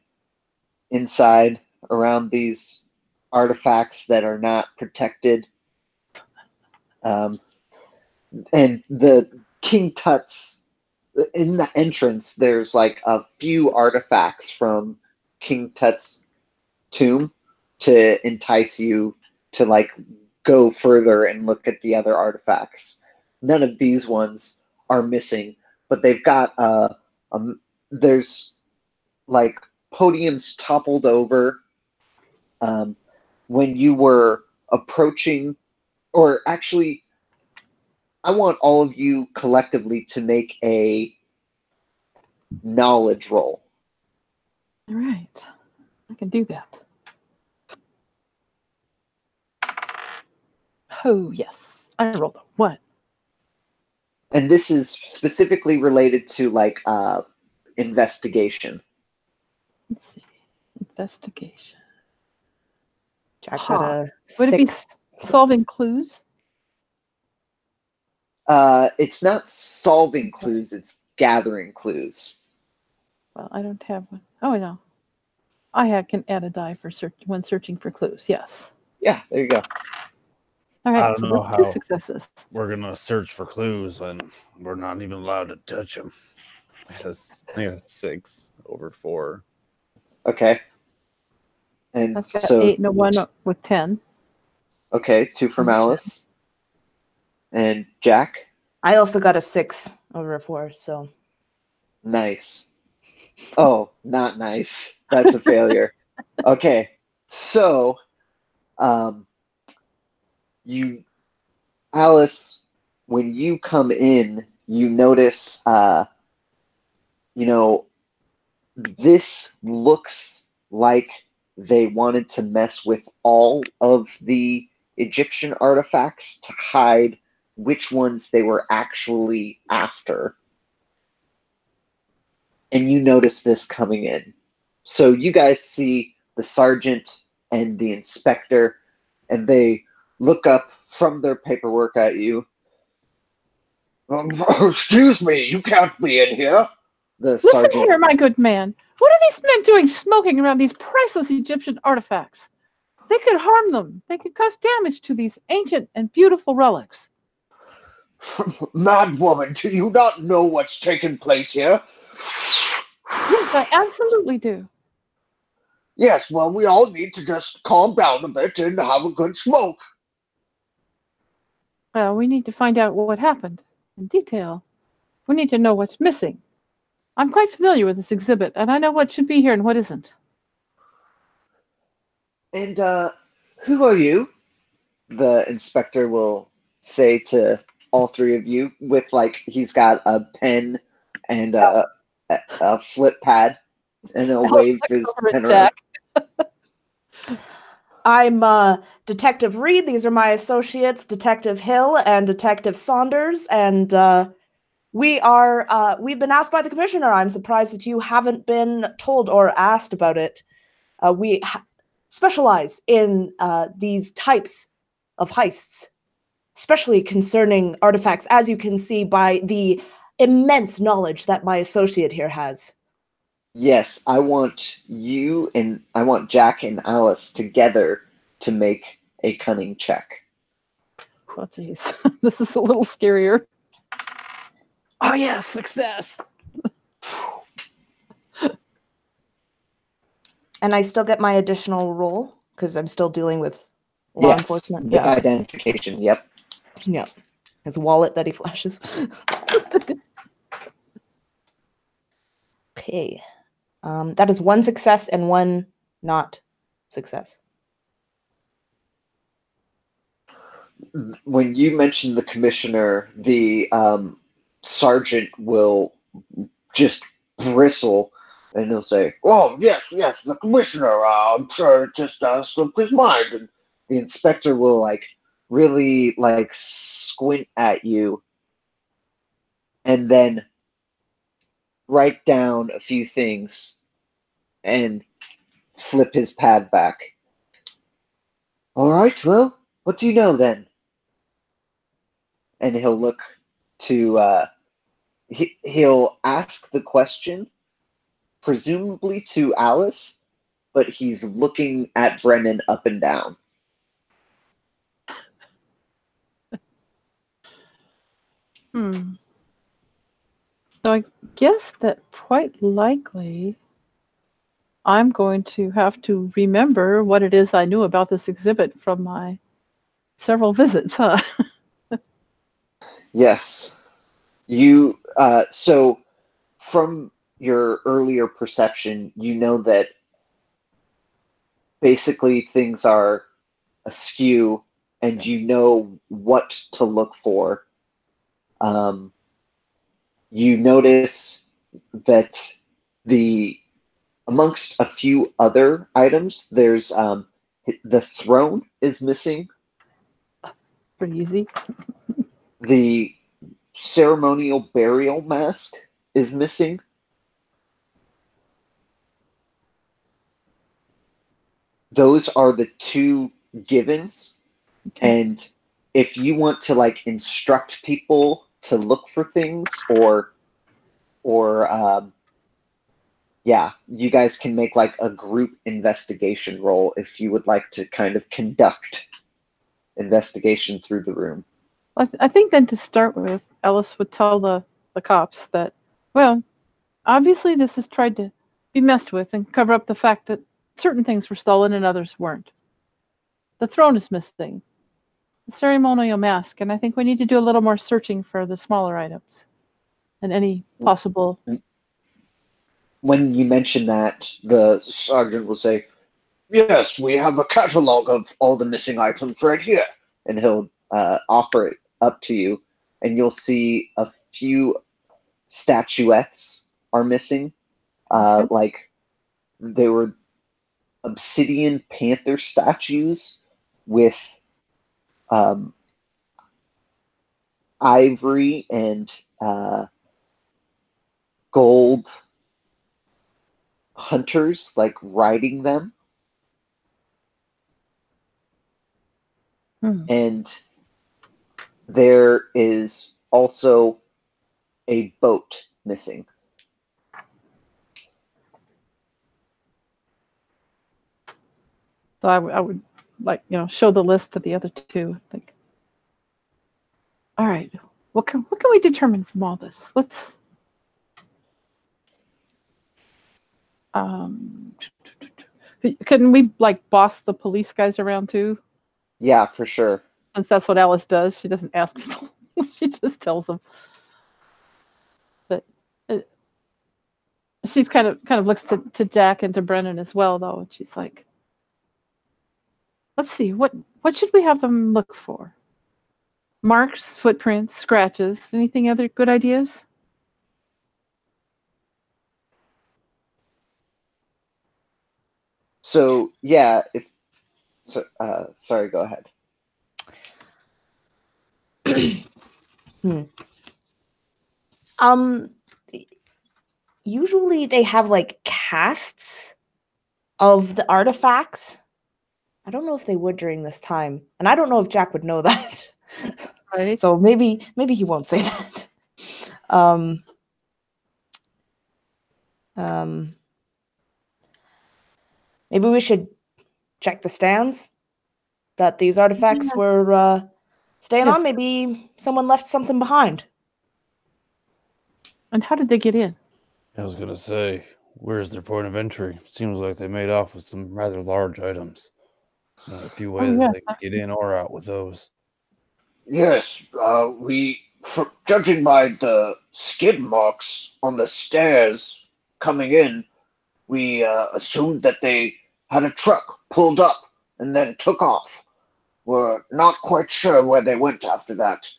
inside around these artifacts that are not protected. And the King Tut's, in the entrance, there's like a few artifacts from King Tut's tomb to entice you to like go further and look at the other artifacts. None of these ones are missing, but they've got there's like podiums toppled over. When you were approaching, or actually, I want all of you collectively to make a knowledge roll. All right. I can do that. Oh, yes. I rolled a 1. And this is specifically related to like investigation. Let's see. Investigation. Jack got a Would it be 6. solving clues? It's not solving clues, it's gathering clues. Well, I don't have one. Oh, no. I can add a die for when searching for clues. Yes. Yeah, there you go. All right. I don't So know that's 2 how- successes. We're gonna search for clues, and we're not even allowed to touch them. I got 6 over 4. Okay. And I've got so 8 and a 1 with 10. okay, 2 for Malice. And Jack? I also got a 6 over a 4, so. Nice. Oh, not nice. That's a failure. Okay. So, Alice, when you come in, you notice, this looks like they wanted to mess with all of the Egyptian artifacts to hide which ones they were actually after. And you notice this coming in. So you guys see the sergeant and the inspector, and they look up from their paperwork at you. Excuse me, you can't be in here. The Listen sergeant. here, my good man. What are these men doing smoking around these priceless Egyptian artifacts? They could harm them. They could cause damage to these ancient and beautiful relics. Mad woman, do you not know what's taken place here? Yes, I absolutely do. Yes, well, we all need to just calm down a bit and have a good smoke. We need to find out what happened in detail. We need to know what's missing. I'm quite familiar with this exhibit, and I know what should be here and what isn't. And who are you? The inspector will say to all three of you with like he's got a pen and a flip pad and a wave his pen around. I'm Detective Reed. These are my associates, Detective Hill and Detective Saunders, and we've been asked by the commissioner. I'm surprised that you haven't been told or asked about it. We specialize in these types of heists, especially concerning artifacts, as you can see by the immense knowledge that my associate here has. Yes, I want you and I want Jack and Alice together to make a cunning check. Oh, jeez. This is a little scarier. Oh, yes, success. And I still get my additional roll because I'm still dealing with law enforcement. With identification, yep. Yeah. His wallet that he flashes. Okay. That is 1 success and 1 not success. When you mention the commissioner, the sergeant will just bristle and he'll say, "Oh, yes, the commissioner, I'm sure it just slipped his mind." And the inspector will like really like squint at you and then write down a few things and flip his pad back. All right, well, what do you know then? And he'll look to, he'll ask the question, presumably to Alice, but he's looking at Brennan up and down. So I guess that quite likely I'm going to have to remember what it is I knew about this exhibit from my several visits, huh? Yes. You, so from your earlier perception, you know that basically things are askew and you know what to look for. You notice that amongst a few other items, there's the throne is missing. Pretty easy. The ceremonial burial mask is missing. Those are the two givens. Okay. And if you want to like instruct people to look for things or yeah, you guys can make like a group investigation roll if you would like to kind of conduct investigation through the room. I think then to start with, Alice would tell the cops that, well, obviously this is tried to be messed with and cover up the fact that certain things were stolen and others weren't. The throne is missing, the ceremonial mask, and I think we need to do a little more searching for the smaller items and any possible. When you mention that, the sergeant will say, "Yes, we have a catalog of all the missing items right here," and he'll offer it up to you, and you'll see a few statuettes are missing. Okay. Like they were obsidian panther statues with ivory and gold hunters like riding them. And there is also a boat missing. So I would like, show the list to the other two. I think. All right, what can we determine from all this? Let's. Couldn't we like boss the police guys around too? Yeah, for sure. Since that's what Alice does, she doesn't ask people; she just tells them. But she's kind of looks to Jack and to Brennan as well, though, and she's like, "Let's see, what should we have them look for? Marks, footprints, scratches. Anything other good ideas?" So yeah, sorry, go ahead. Usually they have like casts of the artifacts. I don't know if they would during this time, and I don't know if Jack would know that. Right. So maybe he won't say that. Maybe we should check the stands that these artifacts were staying on. Maybe someone left something behind. And how did they get in? I was gonna say, where's their point of entry? Seems like they made off with some rather large items. There's only a few ways they can get in or out with those. Yes, judging by the skid marks on the stairs coming in, we assumed that they had a truck pulled up and then took off. We're not quite sure where they went after that.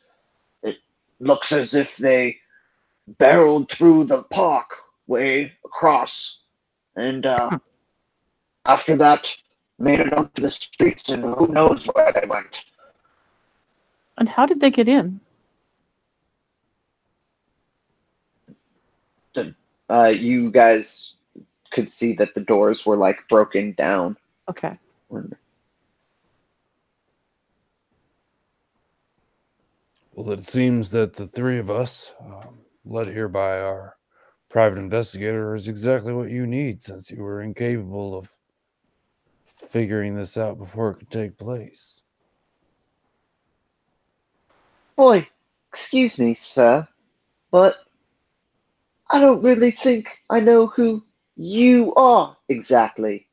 It looks as if they barreled through the park way across, and after that made it onto the streets, and who knows where they went. And how did they get in? You guys could see that the doors were like broken down. Okay. Well, it seems that the three of us, led here by our private investigator, is exactly what you need, since you were incapable of figuring this out before it could take place. Boy, excuse me, sir, but I don't really think I know who you are exactly.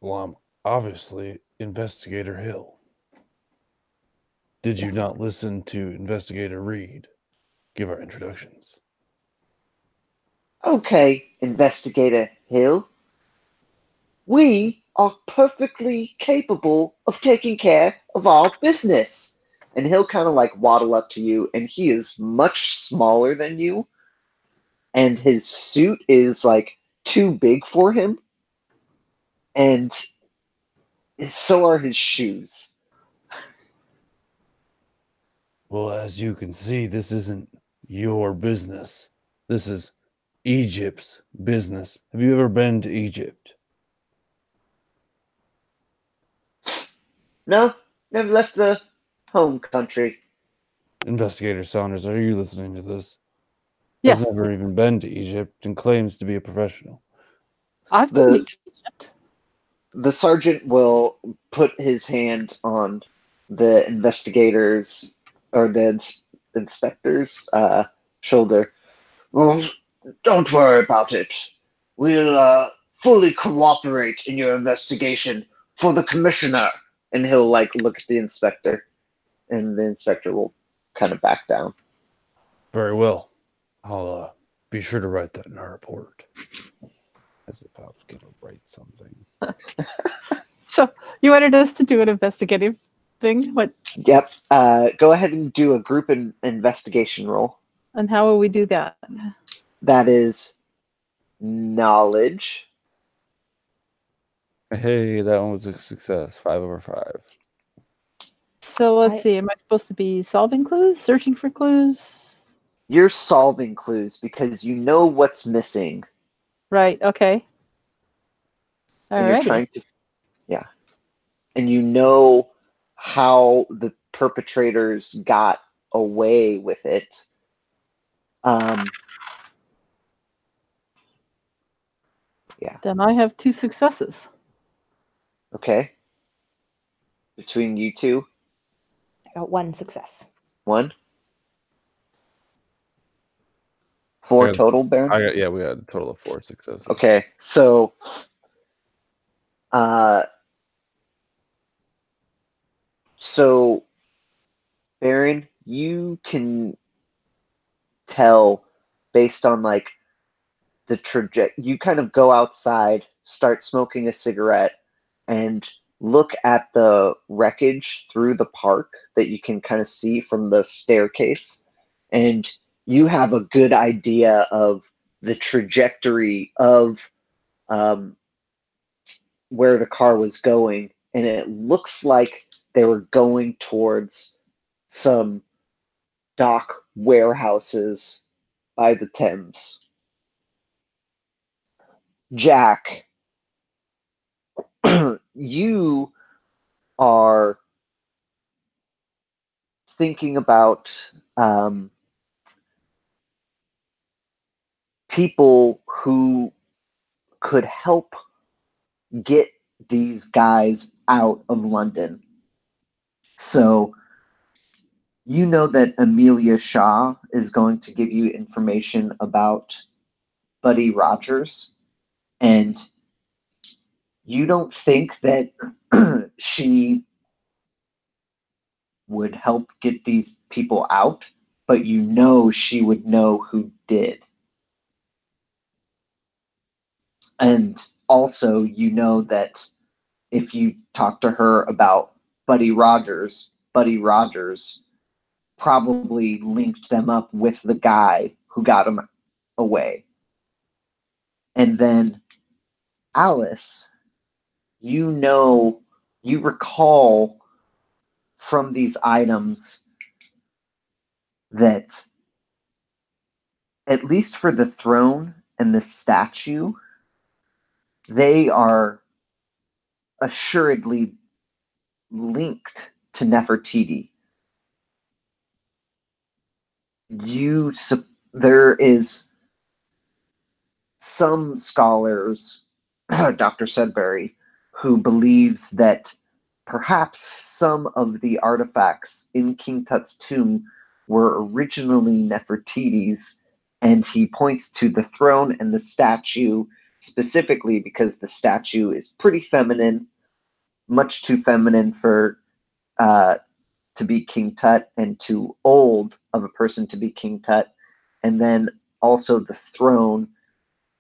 Well, I'm obviously Investigator Hill. Did you not listen to Investigator Reed give our introductions? Okay, Investigator Hill. We are perfectly capable of taking care of our business. And he'll kind of like waddle up to you, and he is much smaller than you, and his suit is like too big for him, and so are his shoes. Well, as you can see, this isn't your business. This is Egypt's business. Have you ever been to Egypt? No, never left the home country. Investigator Saunders, are you listening to this? Yes. Has never even been to Egypt and claims to be a professional. I've been The to Egypt. the sergeant will put his hand on the investigator's or the inspector's shoulder. Well, don't worry about it. We'll fully cooperate in your investigation for the commissioner. And he'll like look at the inspector, and the inspector will kind of back down. Very well. I'll be sure to write that in our report. As if I was going to write something. So you wanted us to do an investigative thing? What? Yep. Go ahead and do a group investigation roll. And how will we do that? That is knowledge. Hey, that one was a success. 5 over 5. So let's see. Am I supposed to be solving clues, searching for clues? You're solving clues because you know what's missing. Right. Okay. And you're Alrighty. trying to, yeah. And you know how the perpetrators got away with it. Yeah. Then I have 2 successes. Okay. Between you two, I got 1 success. 1. 4 total, Baron? We got a total of 4 successes. Okay, so Baron, you can tell based on like the trajectory. You kind of go outside, start smoking a cigarette, and look at the wreckage through the park that you can kind of see from the staircase, and you have a good idea of the trajectory of where the car was going, and it looks like they were going towards some dock warehouses by the Thames. Jack, you are thinking about people who could help get these guys out of London. So you know that Amelia Shaw is going to give you information about Buddy Rogers, and you don't think that she would help get these people out, but you know she would know who did. And also, you know that if you talk to her about Buddy Rogers probably linked them up with the guy who got him away. And then Alice, you recall from these items that, at least for the throne, and the statue, they are assuredly linked to Nefertiti. There is some scholars, Dr. Sudbury, who believes that perhaps some of the artifacts in King Tut's tomb were originally Nefertiti's, and he points to the throne and the statue specifically because the statue is pretty feminine, much too feminine for to be King Tut, and too old of a person to be King Tut. And then also the throne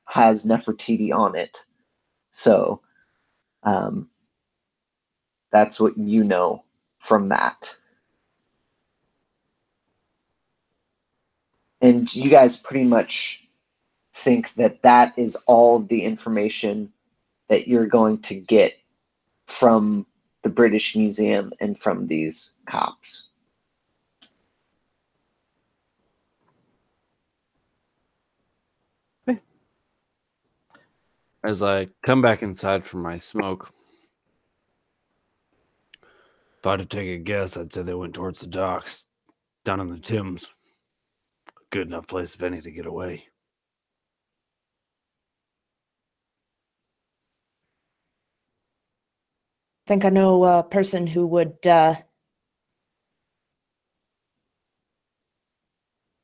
has Nefertiti on it. So that's what you know from that. And you guys pretty much think that that is all of the information that you're going to get from the British Museum and from these cops. As I come back inside from my smoke, if I had to take a guess, I'd say they went towards the docks, down in the Thames. Good enough place, if any, to get away. I think I know a person who would know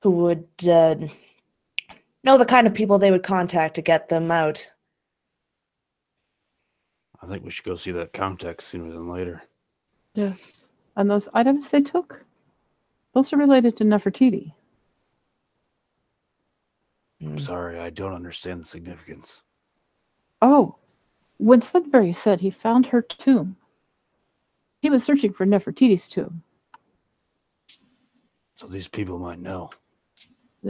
the kind of people they would contact to get them out. I think we should go see that contact sooner than later. Yes. And those items they took, those are related to Nefertiti. I'm sorry, I don't understand the significance. Oh, when Sudbury said he found her tomb, he was searching for Nefertiti's tomb. So these people might know.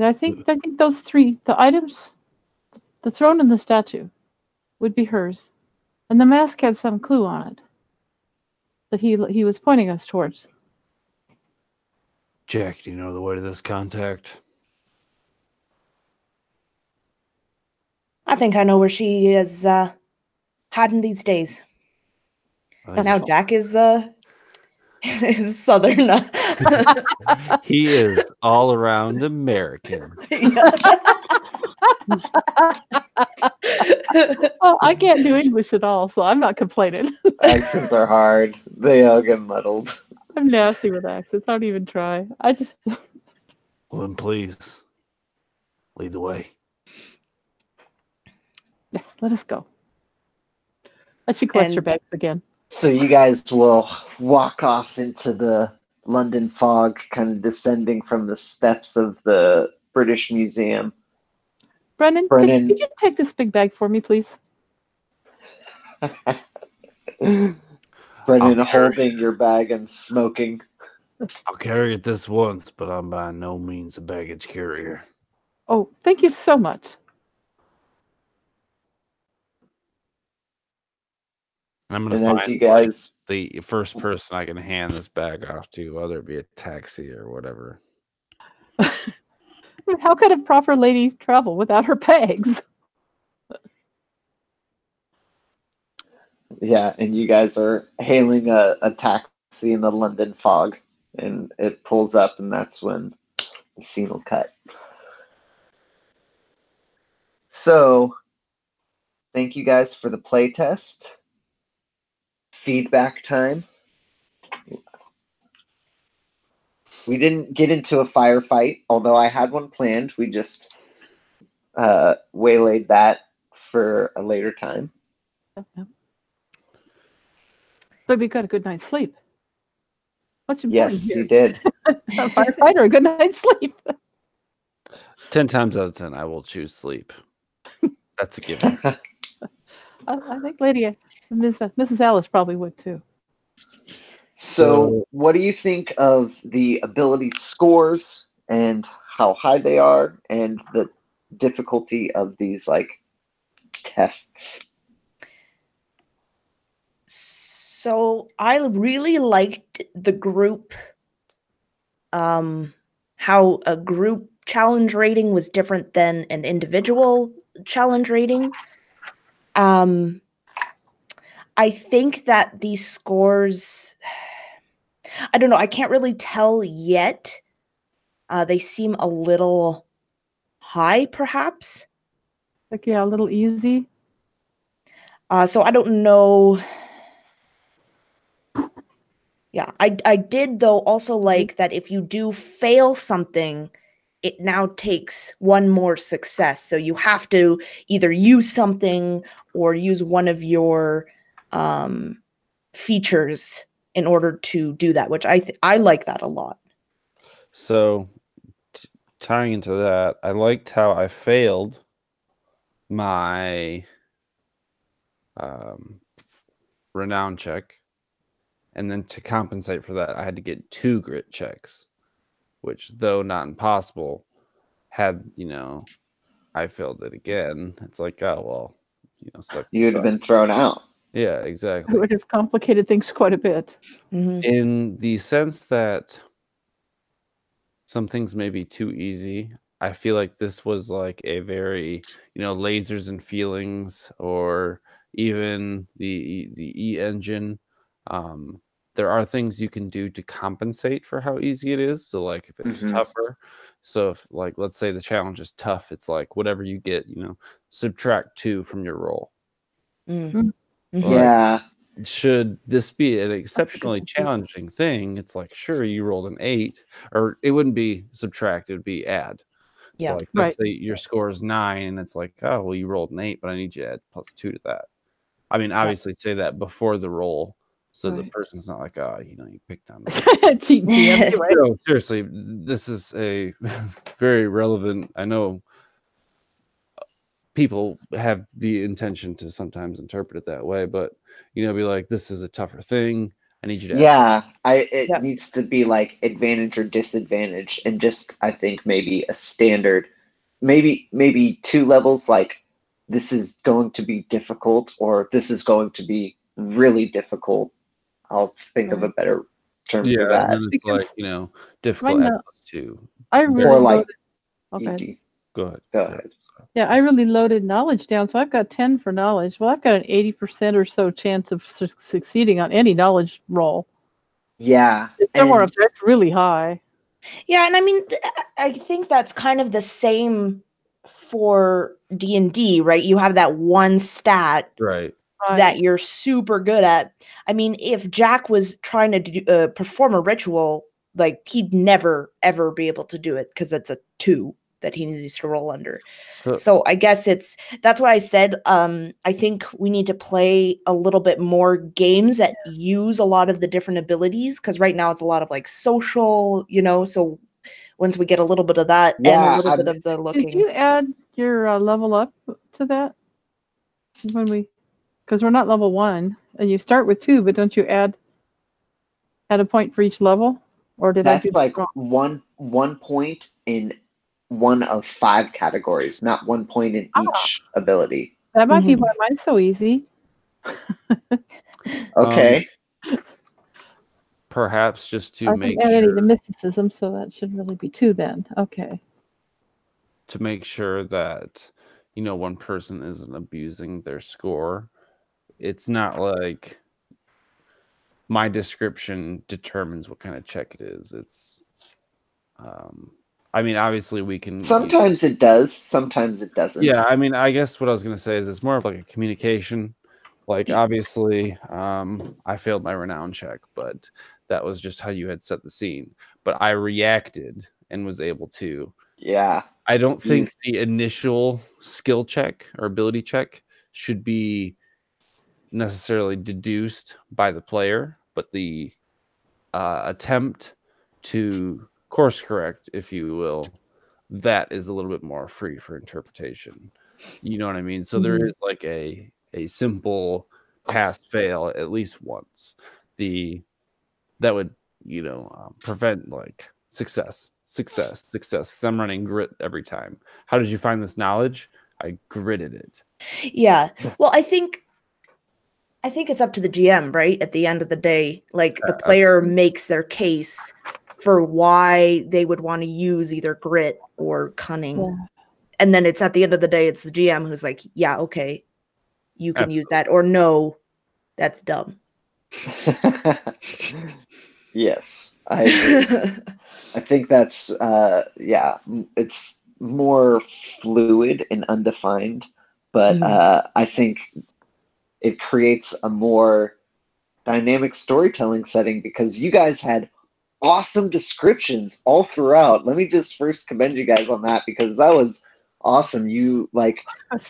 I think those three, the items, the throne and the statue, would be hers. And the mask had some clue on it that he was pointing us towards. Jack, do you know the way to this contact? I think I know where she is hiding these days. Now Jack is is Southern. He is all around American. Well, I can't do English at all, so I'm not complaining. Accents are hard. They all get muddled. I'm nasty with accents. I don't even try. I just... Well, then please, lead the way. Yes, let us go. And she collects her bags again. So you guys will walk off into the London fog, kind of descending from the steps of the British Museum. Brennan, could you take this big bag for me, please? Brennan holding your bag and smoking. I'll carry it this once, but I'm by no means a baggage carrier. Oh, thank you so much. And I'm going to find you guys... the first person I can hand this bag off to, whether it be a taxi or whatever. How could a proper lady travel without her bags? Yeah, and you guys are hailing a taxi in the London fog, and it pulls up, and that's when the scene will cut. So, thank you guys for the playtest. Feedback time. We didn't get into a firefight, although I had one planned. We just waylaid that for a later time. But we got a good night's sleep. What's important Yes, here? you did. A firefight or a good night's sleep? 10 times out of 10, I will choose sleep. That's a given. I think Mrs. Alice probably would too. So, what do you think of the ability scores and how high they are, and the difficulty of these tests? So I really liked the group, how a group challenge rating was different than an individual challenge rating. I think that these scores, I don't know, I can't really tell yet. They seem a little high, perhaps. Like, yeah, a little easy. So I don't know. Yeah, I did, though, also like that if you do fail something, it now takes one more success. So you have to either use something or use one of your features in order to do that, which I like that a lot. So, tying into that, I liked how I failed my renown check, and then to compensate for that, I had to get 2 grit checks, which, though not impossible, had I failed it again. It's like, oh well, sucks. You'd have been thrown out. Yeah, It exactly. would have complicated things quite a bit. Mm-hmm. In the sense that some things may be too easy, I feel like this was like a very, lasers and feelings, or even the E engine. There are things you can do to compensate for how easy it is. So, like, if it's tougher, so if, like, let's say the challenge is tough, it's like whatever you get, subtract 2 from your roll. Mm-hmm. Yeah. Should this be an exceptionally challenging thing, it's like, sure, you rolled an 8, or it wouldn't be subtract, it would be add. Yeah. So, like, let's say your score is 9, and it's like, oh, well, you rolled an 8, but I need you to add +2 to that. I mean, obviously, say that before the roll, so the person's not like, oh, you picked on me. Cheat DM, right? No, seriously, this is a very relevant. I know people have the intention to sometimes interpret it that way, but be like, this is a tougher thing. I need you to. Yeah, it needs to be like advantage or disadvantage, and just I think maybe a standard, maybe 2 levels, like this is going to be difficult or this is going to be really difficult. I'll think of a better term for that. And then it's Because like, difficult add +2. I really Or like loaded. easy. Go Go ahead. ahead. Yeah, I really loaded knowledge down, so I've got 10 for knowledge. Well, I've got an 80% or so chance of succeeding on any knowledge roll. Yeah. It's somewhere up there. It's really high. Yeah, and I mean, I think that's kind of the same for D&D, right? You have that one stat Right. that you're super good at. I mean, if Jack was trying to perform a ritual, like, he'd never, ever be able to do it because it's a 2 that he needs to roll under. So I guess that's why I said I think we need to play a little bit more games that use a lot of the different abilities, because right now it's a lot of like social, so once we get a little bit of that and a little bit of the looking. Did you add your level up to that? Because we're not level 1, and you start with 2, but don't you add a point for each level? Or did That's I do like that wrong? one point in one of 5 categories, not 1 point in each ability. That might be why mine's so easy. Okay. Perhaps just to make sure. I sure, mysticism, so that should really be 2 then. Okay. to make sure that one person isn't abusing their score. It's not like my description determines what kind of check it is. It's I mean, obviously we can. Sometimes it does, sometimes it doesn't. Yeah, I mean, I guess what I was going to say is it's more of like a communication. Like, obviously, I failed my renown check, but that was just how you had set the scene. But I reacted and was able to. Yeah. I don't think the initial skill check or ability check should be necessarily deduced by the player, but the attempt to course correct, if you will, that is a little bit more free for interpretation. You know what I mean? So there is like a simple pass fail at least once. That would prevent like success. I'm running grit every time. How did you find this knowledge? I gritted it. Yeah. Well, I think it's up to the GM, right? At the end of the day, like, the player makes their case for why they would want to use either grit or cunning. And then it's at the end of the day, it's the GM who's like, yeah, okay, you can use that, or no, that's dumb. Yes, I agree. I think that's yeah, it's more fluid and undefined, but I think it creates a more dynamic storytelling setting because you guys had awesome descriptions all throughout. Let me just first commend you guys on that because that was awesome. You like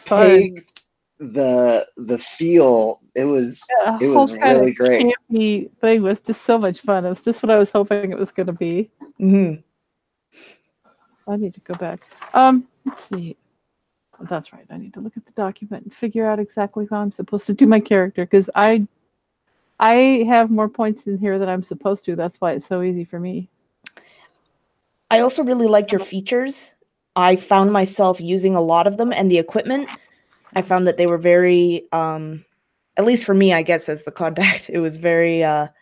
pegged the feel. It was really great. Campy thing was just so much fun. It was just what I was hoping it was going to be. Mm-hmm. I need to go back. Let's see. Oh, that's right. I need to look at the document and figure out exactly how I'm supposed to do my character because I have more points in here than I'm supposed to. That's why it's so easy for me. I also really liked your features. I found myself using a lot of them, and the equipment, I found that they were very, at least for me, I guess, as the contact, it was very, a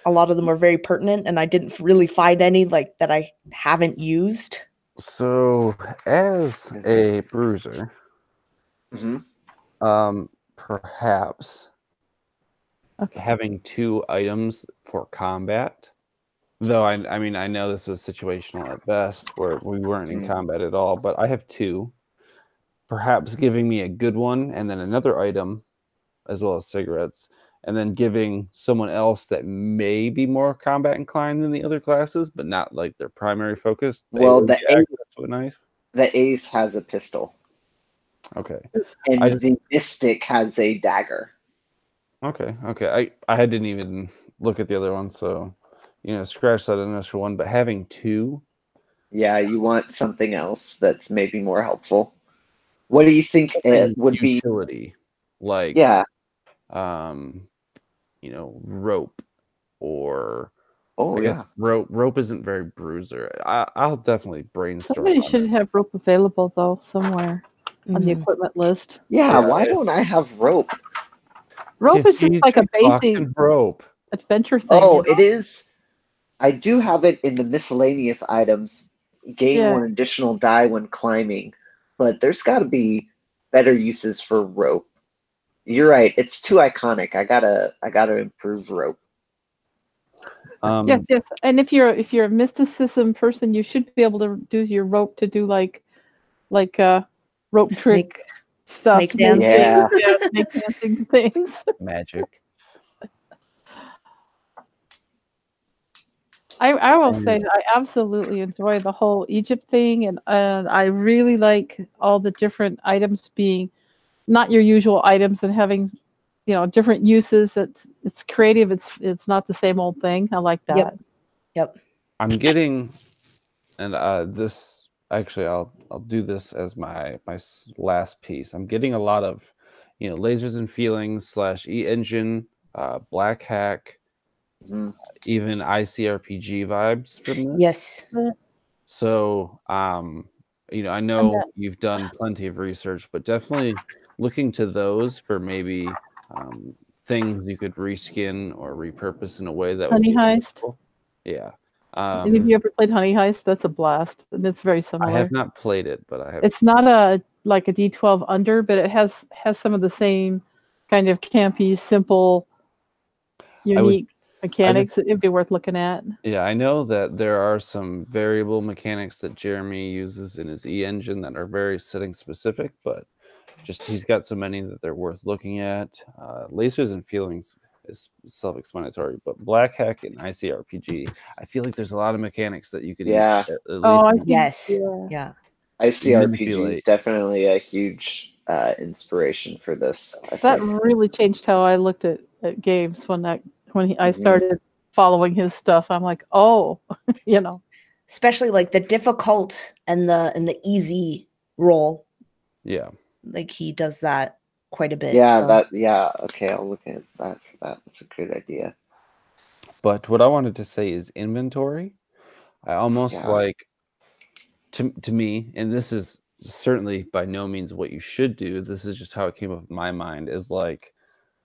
lot of them were very pertinent, and I didn't really find any like that I haven't used. So, as a bruiser, perhaps having 2 items for combat. Though I mean I know this was situational at best, where we weren't in combat at all. But I have 2. Perhaps giving me a good one and then another item, as well as cigarettes, and then giving someone else that may be more combat inclined than the other classes, but not like their primary focus. Well, the ace has a pistol. Okay. And the mystic has a dagger. Okay. I didn't even look at the other one, so scratch that initial one. But having 2, yeah, you want something else that's maybe more helpful. What do you think it would be? Utility, like rope, or rope isn't very bruiser. I'll definitely brainstorm. Somebody should have rope available though somewhere on the equipment list. Yeah, why don't I have rope? Rope is just like a basic rope adventure thing. Oh, it is. I do have it in the miscellaneous items. Gain 1 additional die when climbing, but there's got to be better uses for rope. You're right. It's too iconic. I gotta improve rope. Yes. And if you're a mysticism person, you should be able to do your rope to do like rope trick stuff. Snake dance. Snake dancing things. Magic. I will say that I absolutely enjoy the whole Egypt thing, and I really like all the different items being not your usual items and having different uses. It's creative. It's not the same old thing. I like that. Yep. I'm getting, and this actually I'll do this as my last piece. I'm getting a lot of lasers and feelings / e-engine, black hack. Even ICRPG vibes from this. Yes. So, I know you've done plenty of research, but definitely looking to those for maybe things you could reskin or repurpose in a way that Honey would be Heist. Helpful. Yeah. Have you ever played Honey Heist? That's a blast, and it's very similar. I have not played it, but I have. It's not like a D12 under, but it has some of the same kind of campy, simple, unique mechanics. It'd be worth looking at. Yeah, I know that there are some variable mechanics that Jeremy uses in his e-engine that are very setting specific, but he's got so many that they're worth looking at. Lasers and feelings is self-explanatory, but black hack and ICRPG, I feel like there's a lot of mechanics that you could yes. Yeah. ICRPG is definitely a huge inspiration for this. That really changed how I looked at games when I started following his stuff. I'm like, oh, especially like the difficult and the easy role. Yeah, like he does that quite a bit. Yeah, okay, I'll look at that for that. That's a good idea. But what I wanted to say is inventory. I almost like to me, and this is certainly by no means what you should do. This is just how it came up in my mind, is like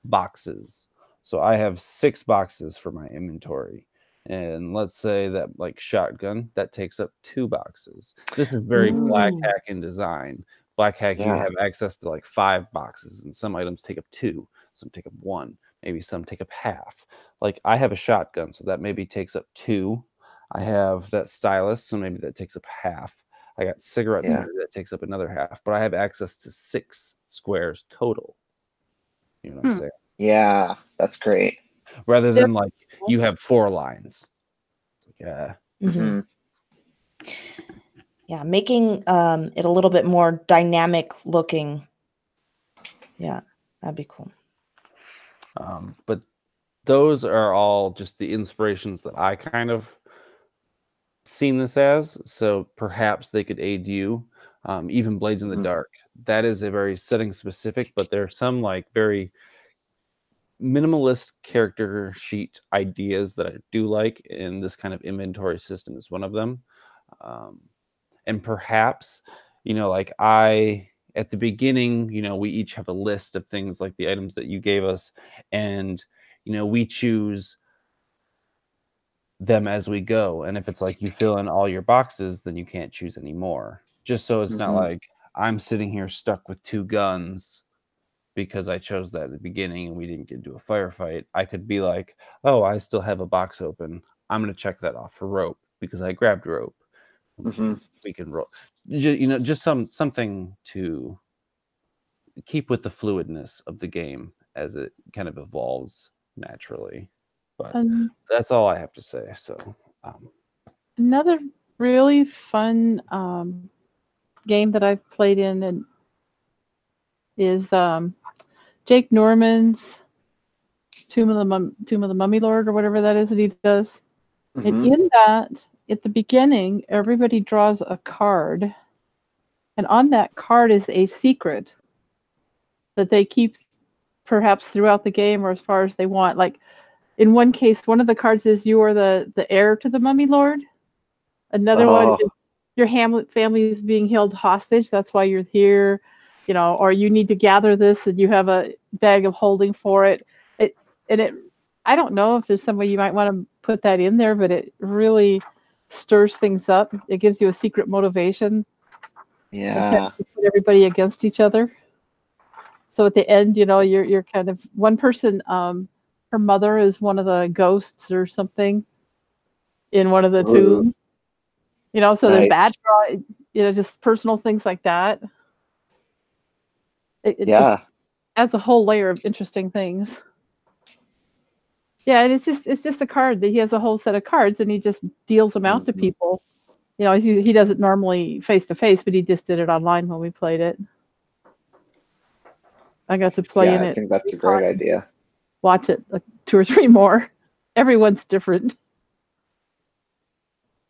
boxes. So I have 6 boxes for my inventory. And let's say that like shotgun, that takes up 2 boxes. This is very black Ooh. hack in design. Black hack, you Yeah. have access to like 5 boxes, and some items take up 2, some take up 1, maybe some take up half. Like I have a shotgun, so that maybe takes up 2. I have that stylus, so maybe that takes up half. I got cigarettes, Yeah. maybe that takes up another half, but I have access to 6 squares total. You know what I'm saying? Yeah, that's great. Rather than like you have 4 lines. Yeah. Mhm. Yeah, making it a little bit more dynamic looking. Yeah, that'd be cool. But those are all just the inspirations that I kind of seen this as. So perhaps they could aid you. Even Blades in the Dark. That is a very setting specific, but there are some like very minimalist character sheet ideas that I do like, and this kind of inventory system is one of them. And perhaps, like at the beginning, we each have a list of things like the items that you gave us, and we choose them as we go. And if it's like you fill in all your boxes, then you can't choose anymore. Just so it's not like I'm sitting here stuck with 2 guns because I chose that at the beginning and we didn't get into a firefight. I could be like, oh, I still have a box open. I'm going to check that off for rope because I grabbed rope. We can roll, just something to keep with the fluidness of the game as it kind of evolves naturally. But that's all I have to say. So another really fun game that I've played in and is Jake Norman's Tomb of the Mummy Lord, or whatever that is that he does. And in that, at the beginning, everybody draws a card, and on that card is a secret that they keep perhaps throughout the game or as far as they want. Like in one case, one of the cards is you are the heir to the Mummy Lord. Another one is your Hamlet family is being held hostage. That's why you're here, or you need to gather this and you have a bag of holding for it. I don't know if there's some way you might want to put that in there, but it really stirs things up. It gives you a secret motivation. Yeah. To put everybody against each other. So at the end, you're kind of one person. Her mother is one of the ghosts or something in one of the tombs. So there's that draw. Just personal things like that. It just adds a whole layer of interesting things. Yeah, and it's just a card that he has a whole set of cards and he just deals them out to people. He does it normally face to face, but he just did it online when we played it. I got to play in it. I think that's a great idea. Watch it 2 or 3 more. Everyone's different.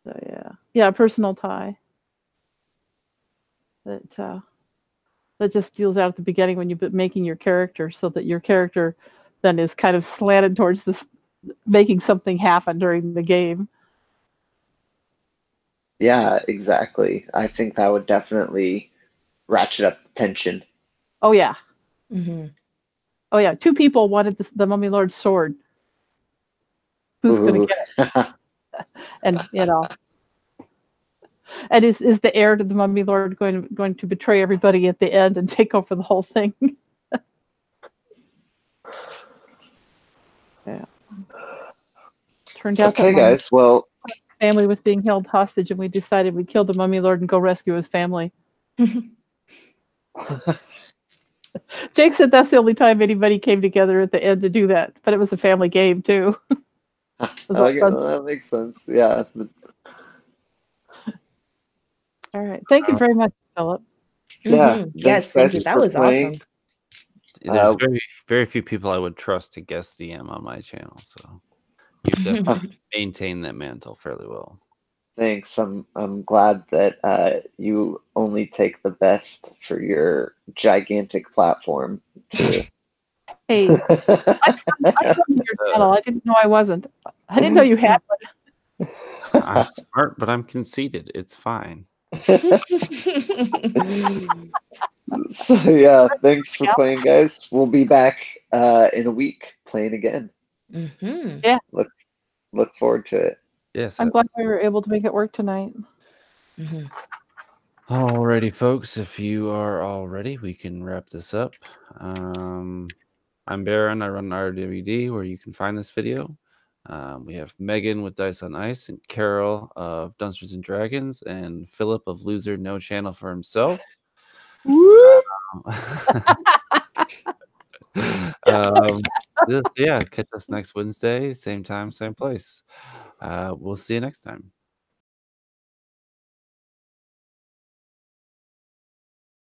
So yeah, personal tie. That just deals out at the beginning when you're making your character, so that your character then is kind of slanted towards this making something happen during the game. Yeah, exactly. I think that would definitely ratchet up the tension. Oh yeah. Oh yeah. 2 people wanted the Mummy Lord's sword. Who's going to get it? And and is the heir to the Mummy Lord going to betray everybody at the end and take over the whole thing? Yeah. Turned out that guys. Well, family was being held hostage, and we decided we'd kill the Mummy Lord and go rescue his family. Jake said that's the only time anybody came together at the end to do that, but it was a family game too. Okay, well, that makes sense. Yeah. All right. Thank you very much, Philip. Yeah. Yes, thank you. That was awesome. There's very, very few people I would trust to guest DM on my channel, so you've definitely maintained that mantle fairly well. Thanks. I'm glad that you only take the best for your gigantic platform. Hey, I saw your channel. I didn't know I wasn't. I didn't know you had one. I'm smart, but I'm conceited. It's fine. So yeah, thanks for playing, guys. We'll be back in a week playing again. Yeah. look forward to it. Yes. I'm glad we were able to make it work tonight. Mhm. Alrighty, folks. If you are all ready, we can wrap this up. I'm Baron. I run RWD, where you can find this video. We have Megan with Dice on Ice, and Carol of Dunsters and Dragons, and Philip of Loser No Channel for himself. Woo! Yeah, catch us next Wednesday, same time, same place. We'll see you next time.